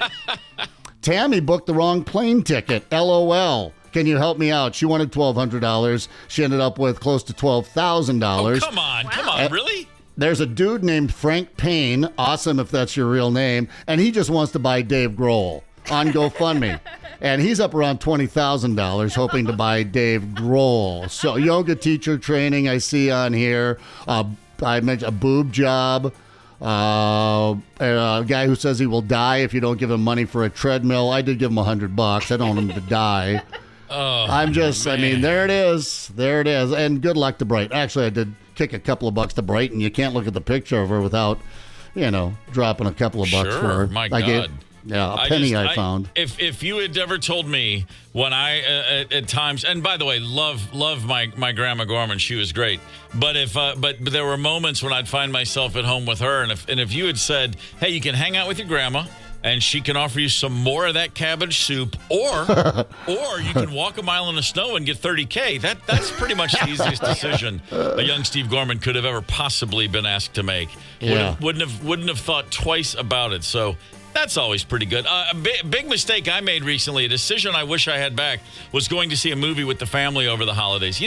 Tammy booked the wrong plane ticket. LOL. Can you help me out? She wanted $1,200. She ended up with close to $12,000. Oh, come on, really? There's a dude named Frank Payne, awesome if that's your real name, and he just wants to buy Dave Grohl on GoFundMe. And he's up around $20,000 hoping to buy Dave Grohl. So yoga teacher training I see on here. I mentioned a boob job. A guy who says he will die if you don't give him money for a treadmill. I did give him $100. I don't want him to die. There it is. There it is. And good luck to Bright. Actually, I did kick a couple of bucks to Bright, and you can't look at the picture of her without, dropping a couple of bucks for her. My God. A penny I found. If you had ever told me when I at times, and by the way, love my grandma Gorman, she was great. But but there were moments when I'd find myself at home with her, and if you had said, hey, you can hang out with your grandma, and she can offer you some more of that cabbage soup, or you can walk a mile in the snow and get $30K. That's pretty much the easiest decision a young Steve Gorman could have ever possibly been asked to make. Yeah. Wouldn't have thought twice about it. So. That's always pretty good. A big mistake I made recently, a decision I wish I had back, was going to see a movie with the family over the holidays.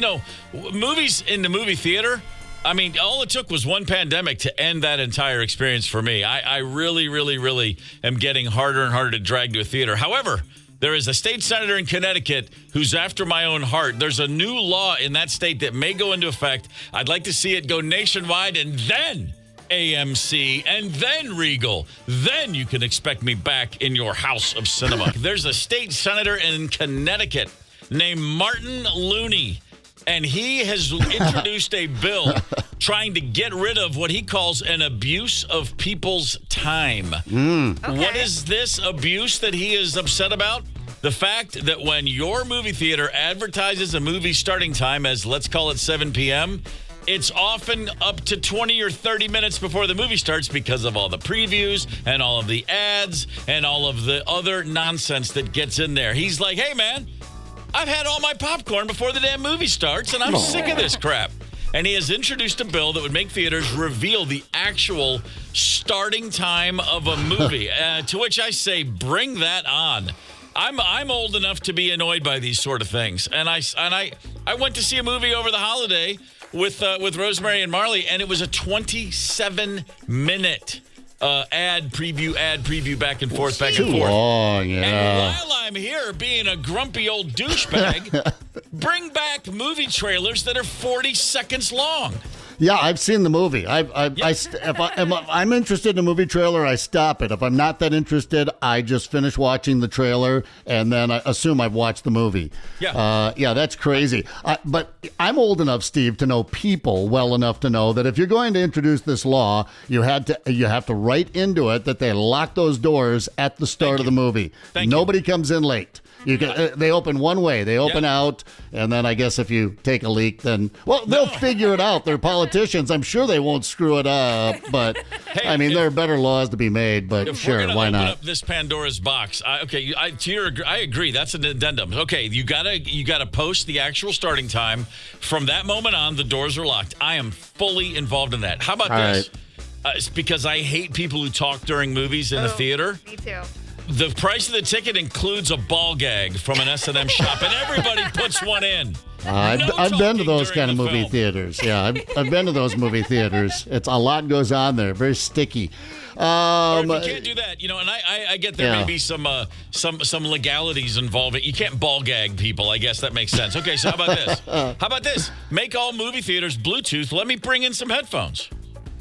Movies in the movie theater, I mean, all it took was one pandemic to end that entire experience for me. I really, really, really am getting harder and harder to drag to a theater. However, there is a state senator in Connecticut who's after my own heart. There's a new law in that state that may go into effect. I'd like to see it go nationwide, and then AMC, and then Regal. Then you can expect me back in your house of cinema. There's a state senator in Connecticut named Martin Looney, and he has introduced a bill trying to get rid of what he calls an abuse of people's time. Okay. What is this abuse that he is upset about? The fact that when your movie theater advertises a movie starting time as, let's call it 7 p.m., it's often up to 20 or 30 minutes before the movie starts because of all the previews and all of the ads and all of the other nonsense that gets in there. He's like, hey, man, I've had all my popcorn before the damn movie starts, and I'm sick of this crap. And he has introduced a bill that would make theaters reveal the actual starting time of a movie, to which I say, bring that on. I'm old enough to be annoyed by these sort of things. And I went to see a movie over the holiday with Rosemary and Marley, and it was a 27-minute ad preview back and forth, back and forth. Long, yeah. And while I'm here being a grumpy old douchebag, bring back movie trailers that are 40 seconds long. Yeah, I've seen the movie. If I'm interested in a movie trailer, I stop it. If I'm not that interested, I just finish watching the trailer, and then I assume I've watched the movie. Yeah, that's crazy. But I'm old enough, Steve, to know people well enough to know that if you're going to introduce this law, you have to write into it that they lock those doors at the start of the movie. Nobody comes in late. You can. They open one way. They open out, and then I guess if you take a leak, then they'll figure it out. They're politicians. I'm sure they won't screw it up. But I mean, there are better laws to be made. But sure, why not? Open up this Pandora's box. I agree. That's an addendum. Okay, you gotta post the actual starting time. From that moment on, the doors are locked. I am fully involved in that. How about this? It's because I hate people who talk during movies in the theater. Me too. The price of the ticket includes a ball gag from an S&M shop, and everybody puts one in. I've been to those kind of movie theaters. Yeah, I've been to those movie theaters. It's a lot goes on there. Very sticky. Or if you can't do that, and I get there may be some legalities involving. You can't ball gag people. I guess that makes sense. Okay, so how about this? Make all movie theaters Bluetooth. Let me bring in some headphones.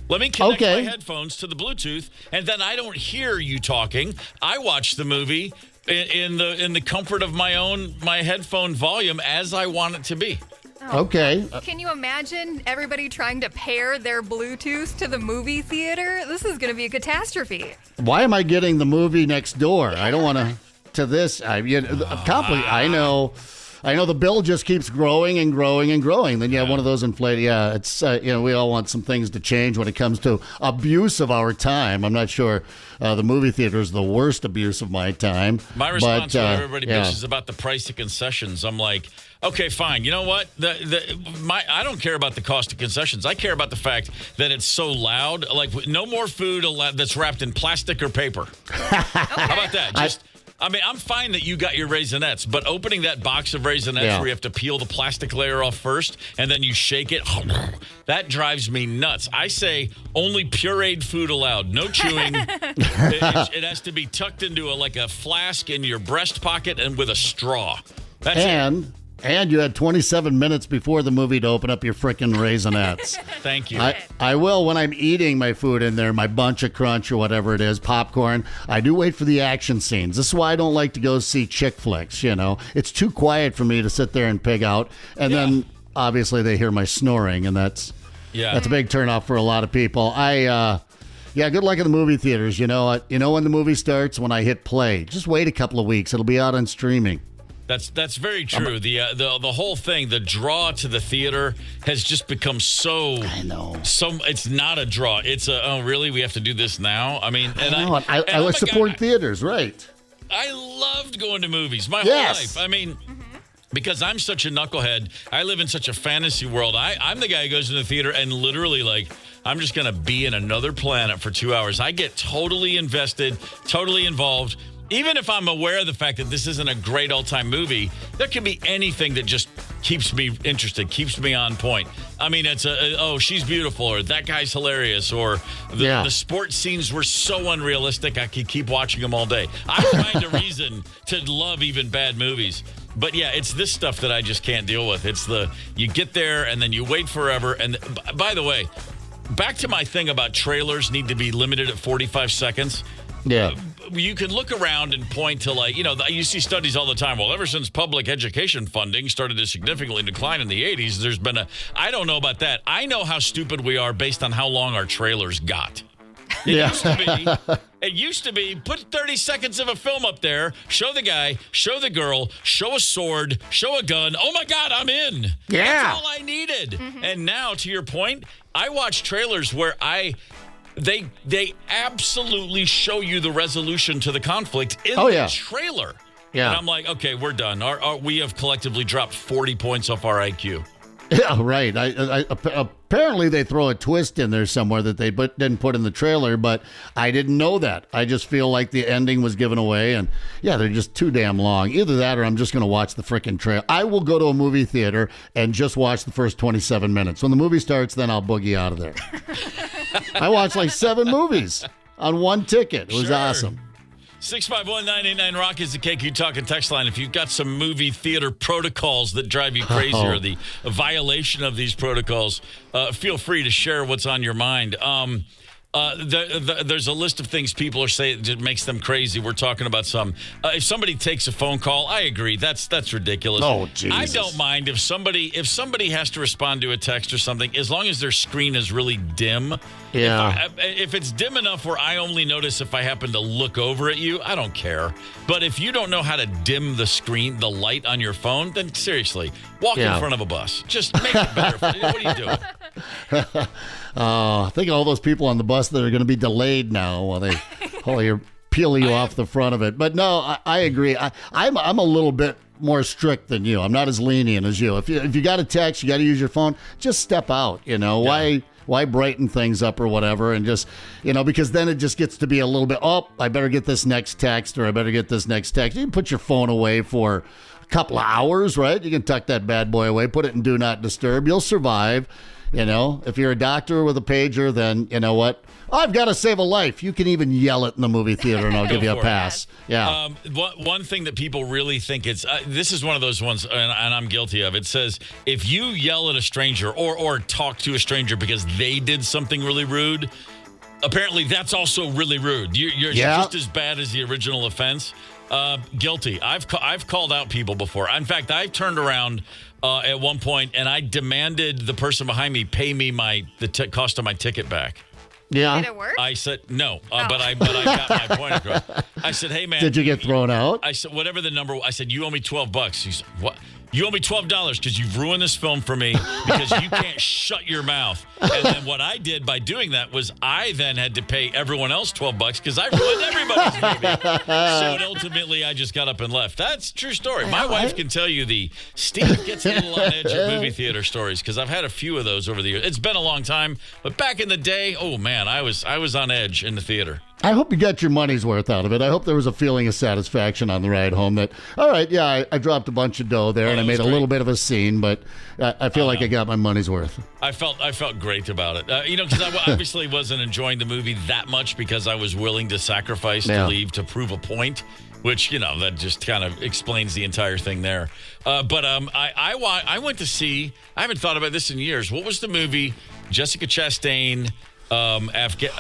Let me connect my headphones to the Bluetooth, and then I don't hear you talking. I watch the movie in the comfort of my headphone volume as I want it to be. Okay. Can you imagine everybody trying to pair their Bluetooth to the movie theater? This is going to be a catastrophe. Why am I getting the movie next door? I don't want to this. I know. I know the bill just keeps growing and growing and growing. Then you have one of those inflated. Yeah, it's we all want some things to change when it comes to abuse of our time. I'm not sure the movie theater is the worst abuse of my time. My response when everybody bitches about the price of concessions, I'm like, okay, fine. You know what? I don't care about the cost of concessions. I care about the fact that it's so loud. Like, no more food that's wrapped in plastic or paper. How about that? I'm fine that you got your Raisinets, but opening that box of Raisinets where you have to peel the plastic layer off first and then you shake it, that drives me nuts. I say only pureed food allowed. No chewing. It has to be tucked into a flask in your breast pocket and with a straw. That's it. And you had 27 minutes before the movie to open up your frickin' Raisinets. Thank you. I will when I'm eating my food in there, my bunch of crunch or whatever it is, popcorn. I do wait for the action scenes. This is why I don't like to go see chick flicks, It's too quiet for me to sit there and pig out. And then, obviously, they hear my snoring, and that's a big turnoff for a lot of people. Good luck in the movie theaters. You know when the movie starts? When I hit play. Just wait a couple of weeks. It'll be out on streaming. That's very true. The whole thing, the draw to the theater has just become so. I know. It's not a draw. It's really? We have to do this now? I mean, I support theaters, right? I loved going to movies my whole life. I mean, because I'm such a knucklehead, I live in such a fantasy world. I'm the guy who goes to the theater and literally I'm just going to be in another planet for 2 hours. I get totally invested, totally involved. Even if I'm aware of the fact that this isn't a great all-time movie, there can be anything that just keeps me interested, keeps me on point. I mean, it's she's beautiful, or that guy's hilarious, or the sports scenes were so unrealistic, I could keep watching them all day. I find a reason to love even bad movies. But it's this stuff that I just can't deal with. It's you get there and then you wait forever. And by the way, back to my thing about trailers need to be limited at 45 seconds. Yeah. You can look around and point to you see studies all the time. Well, ever since public education funding started to significantly decline in the 80s, there's been I don't know about that. I know how stupid we are based on how long our trailers got. It used to be, put 30 seconds of a film up there, show the guy, show the girl, show a sword, show a gun. Oh, my God, I'm in. Yeah. That's all I needed. Mm-hmm. And now, to your point, I watch trailers where they absolutely show you the resolution to the conflict in the trailer. Yeah. And I'm like, okay, we're done. We have collectively dropped 40 points off our IQ. Yeah, right. Apparently they throw a twist in there somewhere that they didn't put in the trailer, but I didn't know that. I just feel like the ending was given away, and they're just too damn long. Either that or I'm just going to watch the frickin' trailer. I will go to a movie theater and just watch the first 27 minutes. When the movie starts, then I'll boogie out of there. I watched 7 movies on one ticket. It was awesome. 651-989-ROCK is the KQ Talking text line. If you've got some movie theater protocols that drive you crazy or the violation of these protocols, feel free to share what's on your mind. There's a list of things people are saying that makes them crazy. We're talking about some. If somebody takes a phone call, I agree. That's ridiculous. Oh, Jesus. I don't mind if somebody has to respond to a text or something, as long as their screen is really dim. Yeah. If it's dim enough where I only notice if I happen to look over at you, I don't care. But if you don't know how to dim the screen, the light on your phone, then seriously, walk in front of a bus. Just make it better. What are you doing? Think of all those people on the bus that are going to be delayed now while they peel you off the front of it. But no, I agree. I'm a little bit more strict than you. I'm not as lenient as you. If you got a text, you got to use your phone. Just step out. Why brighten things up or whatever? And just because then it just gets to be a little bit. Oh, I better get this next text, or I better get this next text. You can put your phone away for a couple of hours, right? You can tuck that bad boy away, put it in Do Not Disturb. You'll survive. If you're a doctor with a pager, then you know what? I've got to save a life. You can even yell it in the movie theater, and I'll give you a pass. Yeah. One thing that people really think this is one of those ones, and I'm guilty of. It says if you yell at a stranger or talk to a stranger because they did something really rude, apparently that's also really rude. You're just as bad as the original offense. Guilty. I've called out people before. In fact, I've turned around at one point and I demanded the person behind me pay me the cost of my ticket back. Yeah. Did it work? I said no, but I got my point across. I said, "Hey man, did you get thrown out?" I said, "Whatever the number." I said, "You owe me $12." He said, "What? You owe me $12 because you've ruined this film for me because you can't shut your mouth." And then what I did by doing that was I then had to pay everyone else $12 because I ruined everybody's movie. So ultimately, I just got up and left. That's a true story. My wife can tell you the Steve gets a little on edge at movie theater stories because I've had a few of those over the years. It's been a long time, but back in the day, oh man, I was on edge in the theater. I hope you got your money's worth out of it. I hope there was a feeling of satisfaction on the ride home that, all right, yeah, I dropped a bunch of dough there and I made a little bit of a scene, but I feel like I got my money's worth. I felt great about it. Because I obviously wasn't enjoying the movie that much because I was willing to sacrifice to leave to prove a point, which, that just kind of explains the entire thing there. But I went to see, I haven't thought about this in years. What was the movie Jessica Chastain,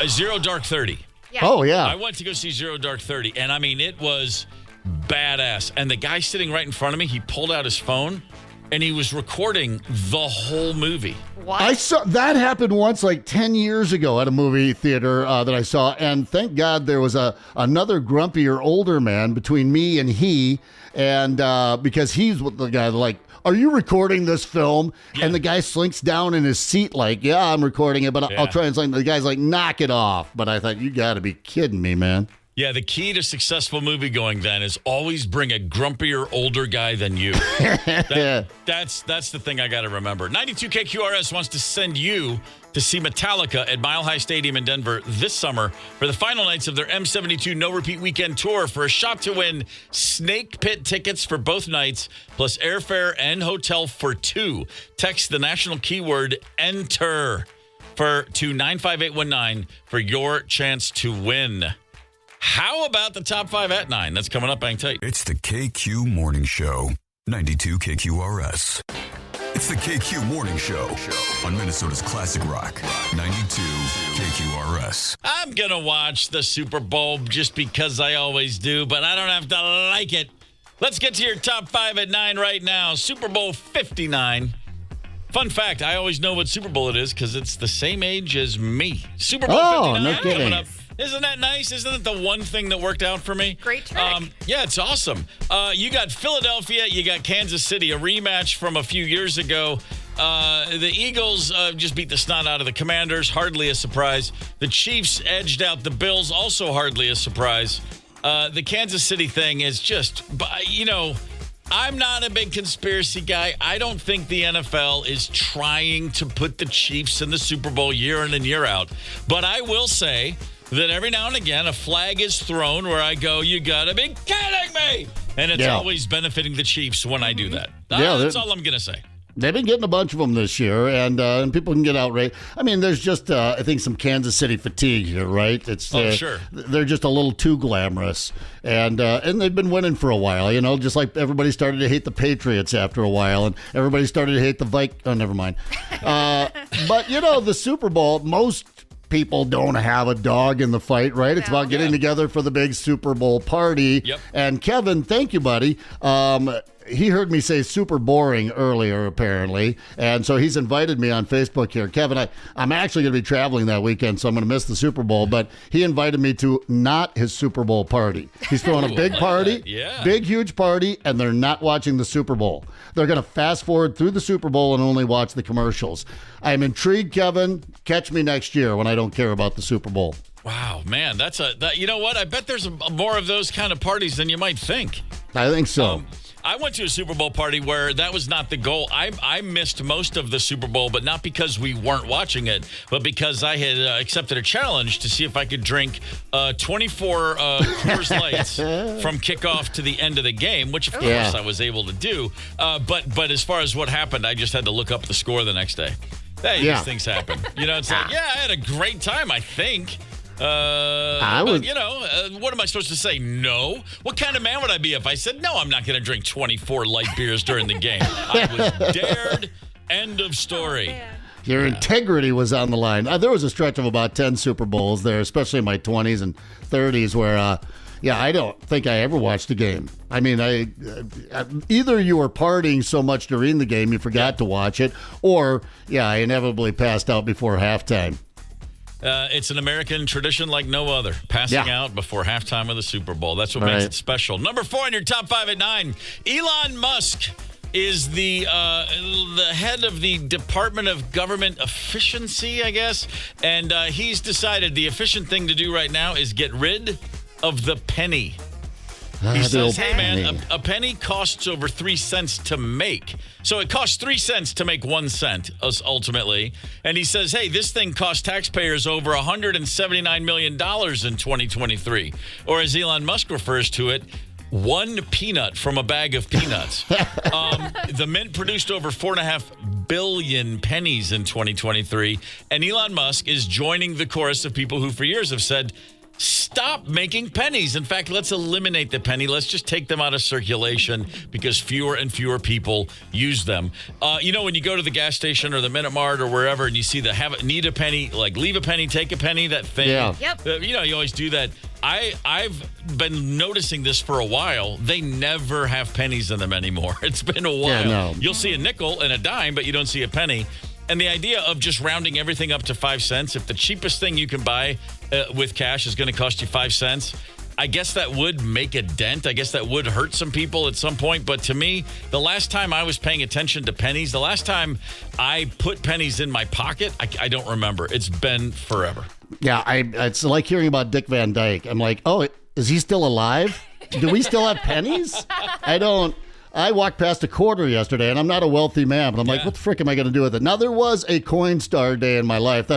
Zero Dark 30? Yeah. Oh, yeah. I went to go see Zero Dark 30, and I mean, it was badass. And the guy sitting right in front of me, he pulled out his phone, and he was recording the whole movie. What? I saw that happened once, like 10 years ago, at a movie theater that I saw, and thank God there was another grumpier older man between me and he, and because he's the guy like, "Are you recording this film?" Yeah. And the guy slinks down in his seat like, "Yeah, I'm recording it, but I'll translate." The guy's like, "Knock it off." But I thought, you got to be kidding me, man. Yeah, the key to successful movie going then is always bring a grumpier older guy than you. That's the thing I got to remember. 92 KQRS wants to send you to see Metallica at Mile High Stadium in Denver this summer for the final nights of their M72 No Repeat Weekend Tour for a shot to win Snake Pit tickets for both nights, plus airfare and hotel for two. Text the national keyword ENTER to 95819 for your chance to win. How about the top 5 at 9? That's coming up. Hang tight. It's the KQ Morning Show, 92 KQRS. It's the KQ Morning Show on Minnesota's Classic Rock, 92 KQRS. I'm going to watch the Super Bowl just because I always do, but I don't have to like it. Let's get to your top 5 at 9 right now. Super Bowl 59. Fun fact, I always know what Super Bowl it is because it's the same age as me. Super Bowl 59 no kidding. coming up. Isn't that nice? Isn't it the one thing that worked out for me? Great trick. Yeah, it's awesome. You got Philadelphia, you got Kansas City, a rematch from a few years ago. The Eagles just beat the snot out of the Commanders, hardly a surprise. The Chiefs edged out the Bills, also hardly a surprise. The Kansas City thing is just, I'm not a big conspiracy guy. I don't think the NFL is trying to put the Chiefs in the Super Bowl year in and year out. But I will say that every now and again, a flag is thrown where I go, you gotta be kidding me! And it's always benefiting the Chiefs when I do that. That's all I'm gonna say. They've been getting a bunch of them this year, and people can get outraged. I mean, there's just, I think, some Kansas City fatigue here, right? It's sure. They're just a little too glamorous, and they've been winning for a while, just like everybody started to hate the Patriots after a while, and everybody started to hate the Vikings. Oh, never mind. But, the Super Bowl, most people don't have a dog in the fight, right? It's about getting together for the big Super Bowl party. Yep. And Kevin, thank you, buddy. He heard me say super boring earlier, apparently. And so he's invited me on Facebook here. Kevin, I'm actually going to be traveling that weekend, so I'm going to miss the Super Bowl. But he invited me to not his Super Bowl party. He's throwing a big party, big, huge party, and they're not watching the Super Bowl. They're going to fast forward through the Super Bowl and only watch the commercials. I'm intrigued, Kevin. Catch me next year when I don't care about the Super Bowl. Wow, man, you know what? I bet there's more of those kind of parties than you might think. I think so. I went to a Super Bowl party where that was not the goal. I missed most of the Super Bowl, but not because we weren't watching it, but because I had accepted a challenge to see if I could drink 24 Coors Lights from kickoff to the end of the game, which, of course, I was able to do. But as far as what happened, I just had to look up the score the next day. These things happen. You know, it's like, I had a great time, I think. What am I supposed to say? No. What kind of man would I be if I said, no, I'm not going to drink 24 light beers during the game? I was dared. End of story. Your integrity was on the line. There was a stretch of about 10 Super Bowls there, especially in my 20s and 30s where, I don't think I ever watched a game. I mean, either you were partying so much during the game you forgot to watch it, or, I inevitably passed out before halftime. It's an American tradition like no other. Passing out before halftime of the Super Bowl. That's what makes it special. Number 4 in your top 5 at 9. Elon Musk is the head of the Department of Government Efficiency, I guess. And he's decided the efficient thing to do right now is get rid of the penny. He says, hey, man, a penny costs over 3 cents to make. So it costs 3 cents to make 1 cent, ultimately. And he says, hey, this thing cost taxpayers over $179 million in 2023. Or as Elon Musk refers to it, 1 peanut from a bag of peanuts. The mint produced over 4.5 billion pennies in 2023. And Elon Musk is joining the chorus of people who for years have said, stop making pennies. In fact, let's eliminate the penny. Let's just take them out of circulation because fewer and fewer people use them. When you go to the gas station or the Minute Mart or wherever and you see the need a penny, like leave a penny, take a penny, that thing. Yeah. Yep. You always do that. I've been noticing this for a while. They never have pennies in them anymore. It's been a while. Yeah, no. You'll see a nickel and a dime, but you don't see a penny. And the idea of just rounding everything up to 5 cents, if the cheapest thing you can buy with cash is going to cost you 5 cents, I guess that would make a dent. I guess that would hurt some people at some point. But to me, the last time I was paying attention to pennies, the last time I put pennies in my pocket, I don't remember. It's been forever. Yeah, it's like hearing about Dick Van Dyke. I'm like, is he still alive? Do we still have pennies? I walked past a quarter yesterday, and I'm not a wealthy man, but I'm like, what the frick am I going to do with it? Now, there was a Coinstar day in my life.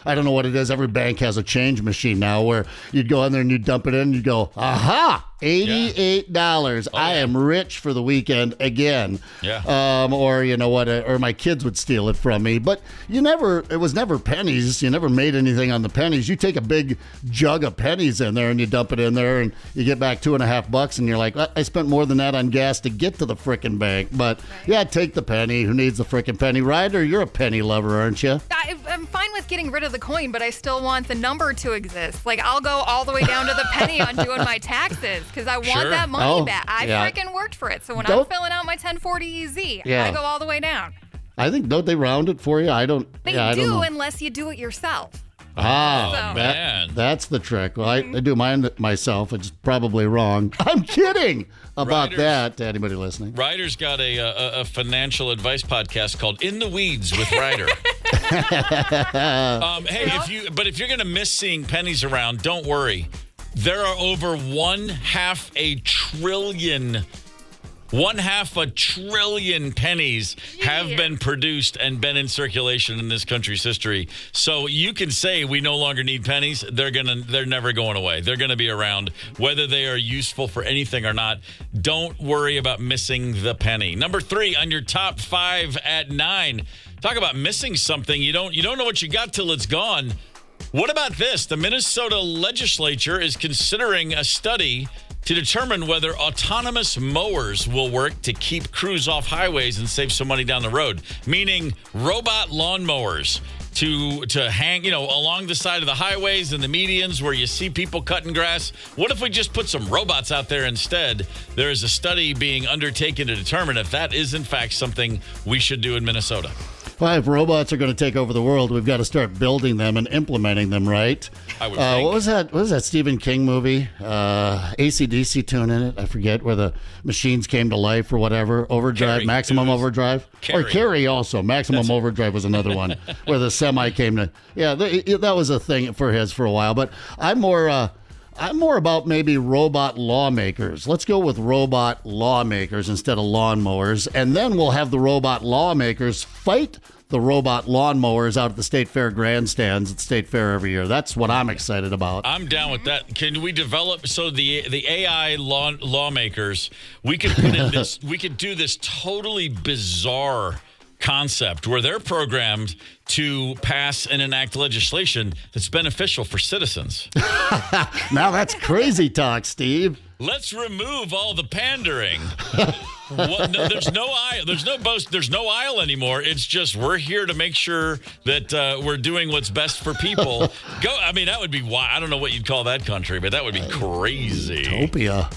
I don't know what it is. Every bank has a change machine now where you'd go in there and you'd dump it in, and you'd go, aha, $88. I am rich for the weekend again. Yeah. Or you know what? Or my kids would steal it from me. But it was never pennies. You never made anything on the pennies. You take a big jug of pennies in there and you dump it in there and you get back $2.50 and you're like, I spent more than that on gas to get to the frickin' bank. But take the penny. Who needs the frickin' penny? Ryder, you're a penny lover, aren't you? I'm fine with getting rid of the coin, but I still want the number to exist. Like, I'll go all the way down to the penny on doing my taxes because I want that money back. I freaking worked for it. So when I'm filling out my 1040 EZ, I go all the way down. I think, don't they round it for you? I don't. They I do don't know. Unless you do it yourself. Man. That's the trick. Well, I do mine myself. It's probably wrong. I'm kidding about that to anybody listening. Ryder's got a financial advice podcast called In the Weeds with Ryder. If you're going to miss seeing pennies around, don't worry. There are over 1/2 trillion pennies have been produced and been in circulation in this country's history. So you can say we no longer need pennies. They're never going away. They're going to be around, whether they are useful for anything or not. Don't worry about missing the penny. Number 3 on your top 5 at 9. Talk about missing something. You don't know what you got till it's gone. What about this? The Minnesota legislature is considering a study to determine whether autonomous mowers will work to keep crews off highways and save some money down the road, meaning robot lawnmowers to hang, along the side of the highways and the medians where you see people cutting grass. What if we just put some robots out there instead? There is a study being undertaken to determine if that is, in fact, something we should do in Minnesota. Well, if robots are going to take over the world, we've got to start building them and implementing them, right? I would think. What was that Stephen King movie? AC/DC tune in it. I forget, where the machines came to life or whatever. Overdrive, Carrie. Maximum Overdrive. Carrie. Or Carrie also. Maximum Overdrive was another one where the semi came to. Yeah, that was a thing for a while. But I'm more about maybe robot lawmakers. Let's go with robot lawmakers instead of lawnmowers. And then we'll have the robot lawmakers fight the robot lawnmowers out at the State Fair grandstands at the State Fair every year. That's what I'm excited about. I'm down with that. Can we develop the AI lawmakers? We could put in this. We could do this totally bizarre concept where they're programmed to pass and enact legislation that's beneficial for citizens. Now that's crazy talk, Steve. Let's remove all the pandering. No, there's no aisle. There's no aisle anymore. It's just we're here to make sure that we're doing what's best for people. That would be wild. I don't know what you'd call that country, but that would be crazy. Utopia.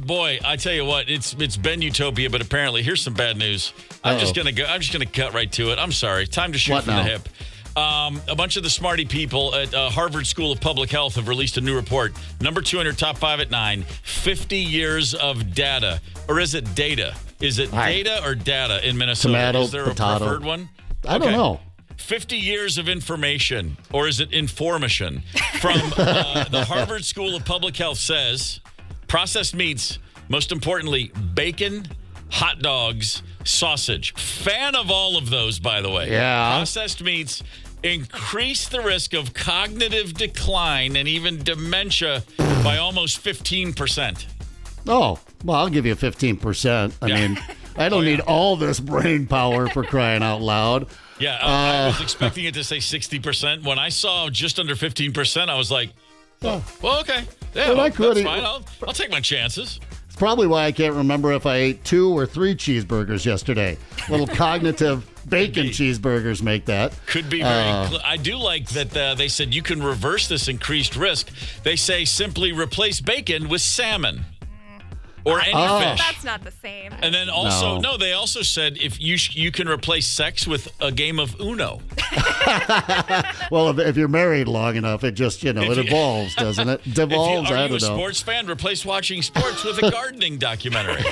Boy, I tell you what, it's been utopia, but apparently here's some bad news. I'm just gonna cut right to it. I'm sorry. Time to shoot from the hip. A bunch of the smarty people at Harvard School of Public Health have released a new report. Number 2 on your top 5 at 9, 50 years of data. Or is it data? Is it data or data in Minnesota? Tomato, is there potato. a preferred one? I don't know. 50 years of information, or is it information? From the Harvard School of Public Health says, processed meats, most importantly, bacon, hot dogs, sausage. Fan of all of those, by the way. Yeah. Processed meats increase the risk of cognitive decline and even dementia by almost 15%. Oh, well, I'll give you 15%. I mean, I don't need all this brain power for crying out loud. Yeah, I was expecting it to say 60%. When I saw just under 15%, I was like, well, okay. Yeah, that's fine. I'll take my chances. It's probably why I can't remember if I ate 2 or 3 cheeseburgers yesterday. Little cognitive bacon cheeseburgers make that. Could be very I do like that they said you can reverse this increased risk. They say simply replace bacon with salmon. Or any fish. That's not the same. And then also, they also said if you can replace sex with a game of Uno. Well, if you're married long enough, it just, it evolves, doesn't it? Devolves, Are you a sports fan? Replace watching sports with a gardening documentary.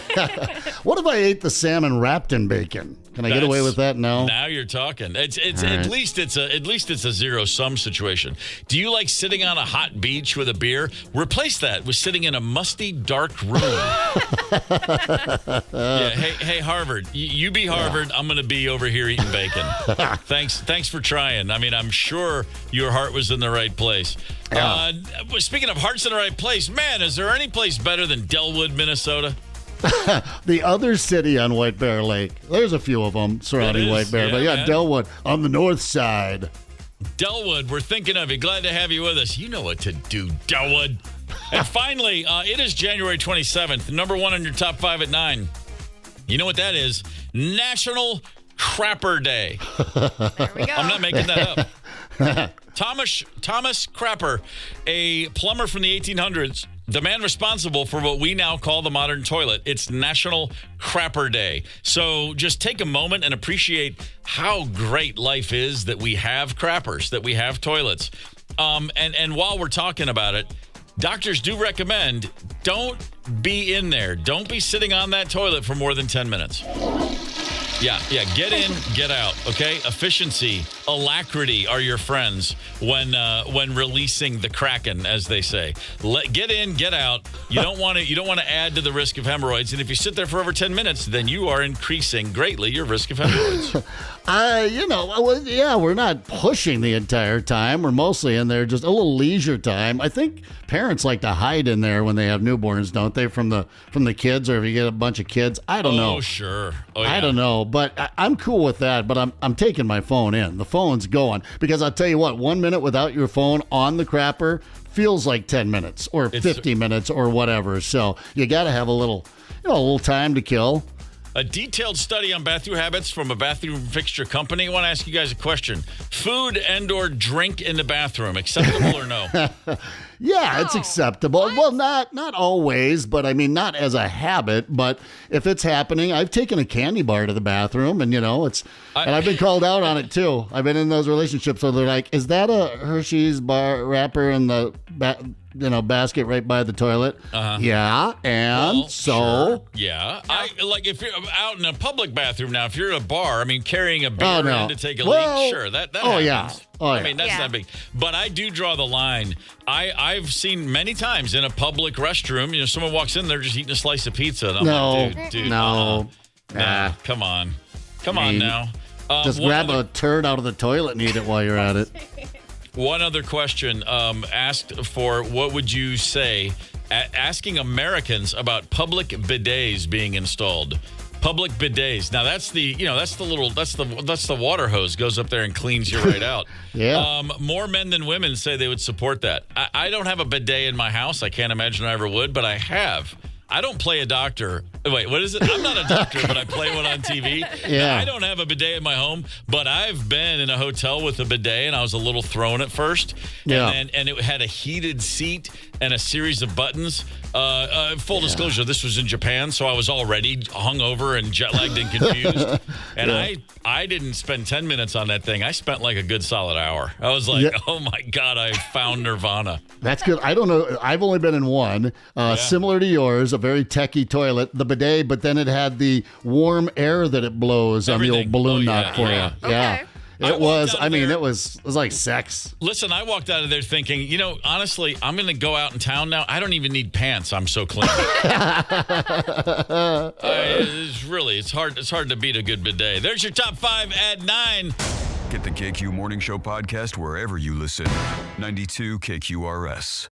What if I ate the salmon wrapped in bacon? Can I get away with that? No. Now you're talking. It's at least it's a zero-sum situation. Do you like sitting on a hot beach with a beer? Replace that with sitting in a musty, dark room. Yeah. Hey, Harvard. You be Harvard. I'm going to be over here eating bacon. Thanks for trying. I mean, I'm sure your heart was in the right place. Yeah. Speaking of hearts in the right place, man, is there any place better than Delwood, Minnesota? The other city on White Bear Lake. There's a few of them surrounding White Bear. But man. Delwood on the north side. Delwood, we're thinking of you. Glad to have you with us. You know what to do, Delwood. And finally, it is January 27th. Number 1 on your top 5 at 9. You know what that is? National Crapper Day. There we go. I'm not making that up. Thomas Crapper, a plumber from the 1800s, the man responsible for what we now call the modern toilet. It's National Crapper Day. So just take a moment and appreciate how great life is that we have crappers, that we have toilets. And while we're talking about it, doctors do recommend don't be in there. Don't be sitting on that toilet for more than 10 minutes. Yeah. Get in, get out. Okay. Efficiency, alacrity are your friends when releasing the Kraken, as they say. Get in, get out. You don't want to add to the risk of hemorrhoids. And if you sit there for over 10 minutes, then you are increasing greatly your risk of hemorrhoids. We're not pushing the entire time. We're mostly in there just a little leisure time. I think parents like to hide in there when they have newborns, don't they? From the kids, or if you get a bunch of kids. I don't know. Oh, sure. Oh, yeah. I don't know, but I'm cool with that. But I'm taking my phone in. The phone's going, because I'll tell you what, 1 minute without your phone on the crapper feels like 10 minutes or 50 minutes or whatever. So you got to have a little time to kill. A detailed study on bathroom habits from a bathroom fixture company. I want to ask you guys a question. Food and or drink in the bathroom, acceptable or no? Yeah, it's acceptable. What? Well, not always, but I mean, not as a habit. But if it's happening, I've taken a candy bar to the bathroom, and and I've been called out on it too. I've been in those relationships where they're like, "Is that a Hershey's bar wrapper in the basket right by the toilet?" Yeah, and sure. Yeah, if you're out in a public bathroom now, if you're at a bar, I mean, carrying a beer in to take a leak, sure, that happens. Yeah. Oh, yeah. I mean, that's not big. But I do draw the line. I've seen many times in a public restroom, someone walks in, they're just eating a slice of pizza. And I'm like, dude, no. Nah, come on. Come on now. Just grab a turd out of the toilet and eat it while you're at it. One other question asked for, what would you say, asking Americans about public bidets being installed. Public bidets. Now that's the water hose goes up there and cleans you right out. Yeah. More men than women say they would support that. I don't have a bidet in my house. I can't imagine I ever would, but I have. I don't play a doctor. Wait, what is it? I'm not a doctor, but I play one on TV. Yeah. I don't have a bidet in my home, but I've been in a hotel with a bidet, and I was a little thrown at first. Yeah. And it had a heated seat and a series of buttons. Full disclosure, this was in Japan, so I was already hungover and jet-lagged and confused. And I didn't spend 10 minutes on that thing. I spent like a good solid hour. I was like, oh, my God, I found nirvana. That's good. I don't know. I've only been in one, similar to yours, a very techie toilet, the bidet, but then it had the warm air that it blows on the old balloon knot for you. Yeah. It was like sex. Listen, I walked out of there thinking, honestly, I'm going to go out in town now. I don't even need pants. I'm so clean. It's hard to beat a good bidet. There's your top 5 at 9. Get the KQ Morning Show podcast wherever you listen. 92 KQRS.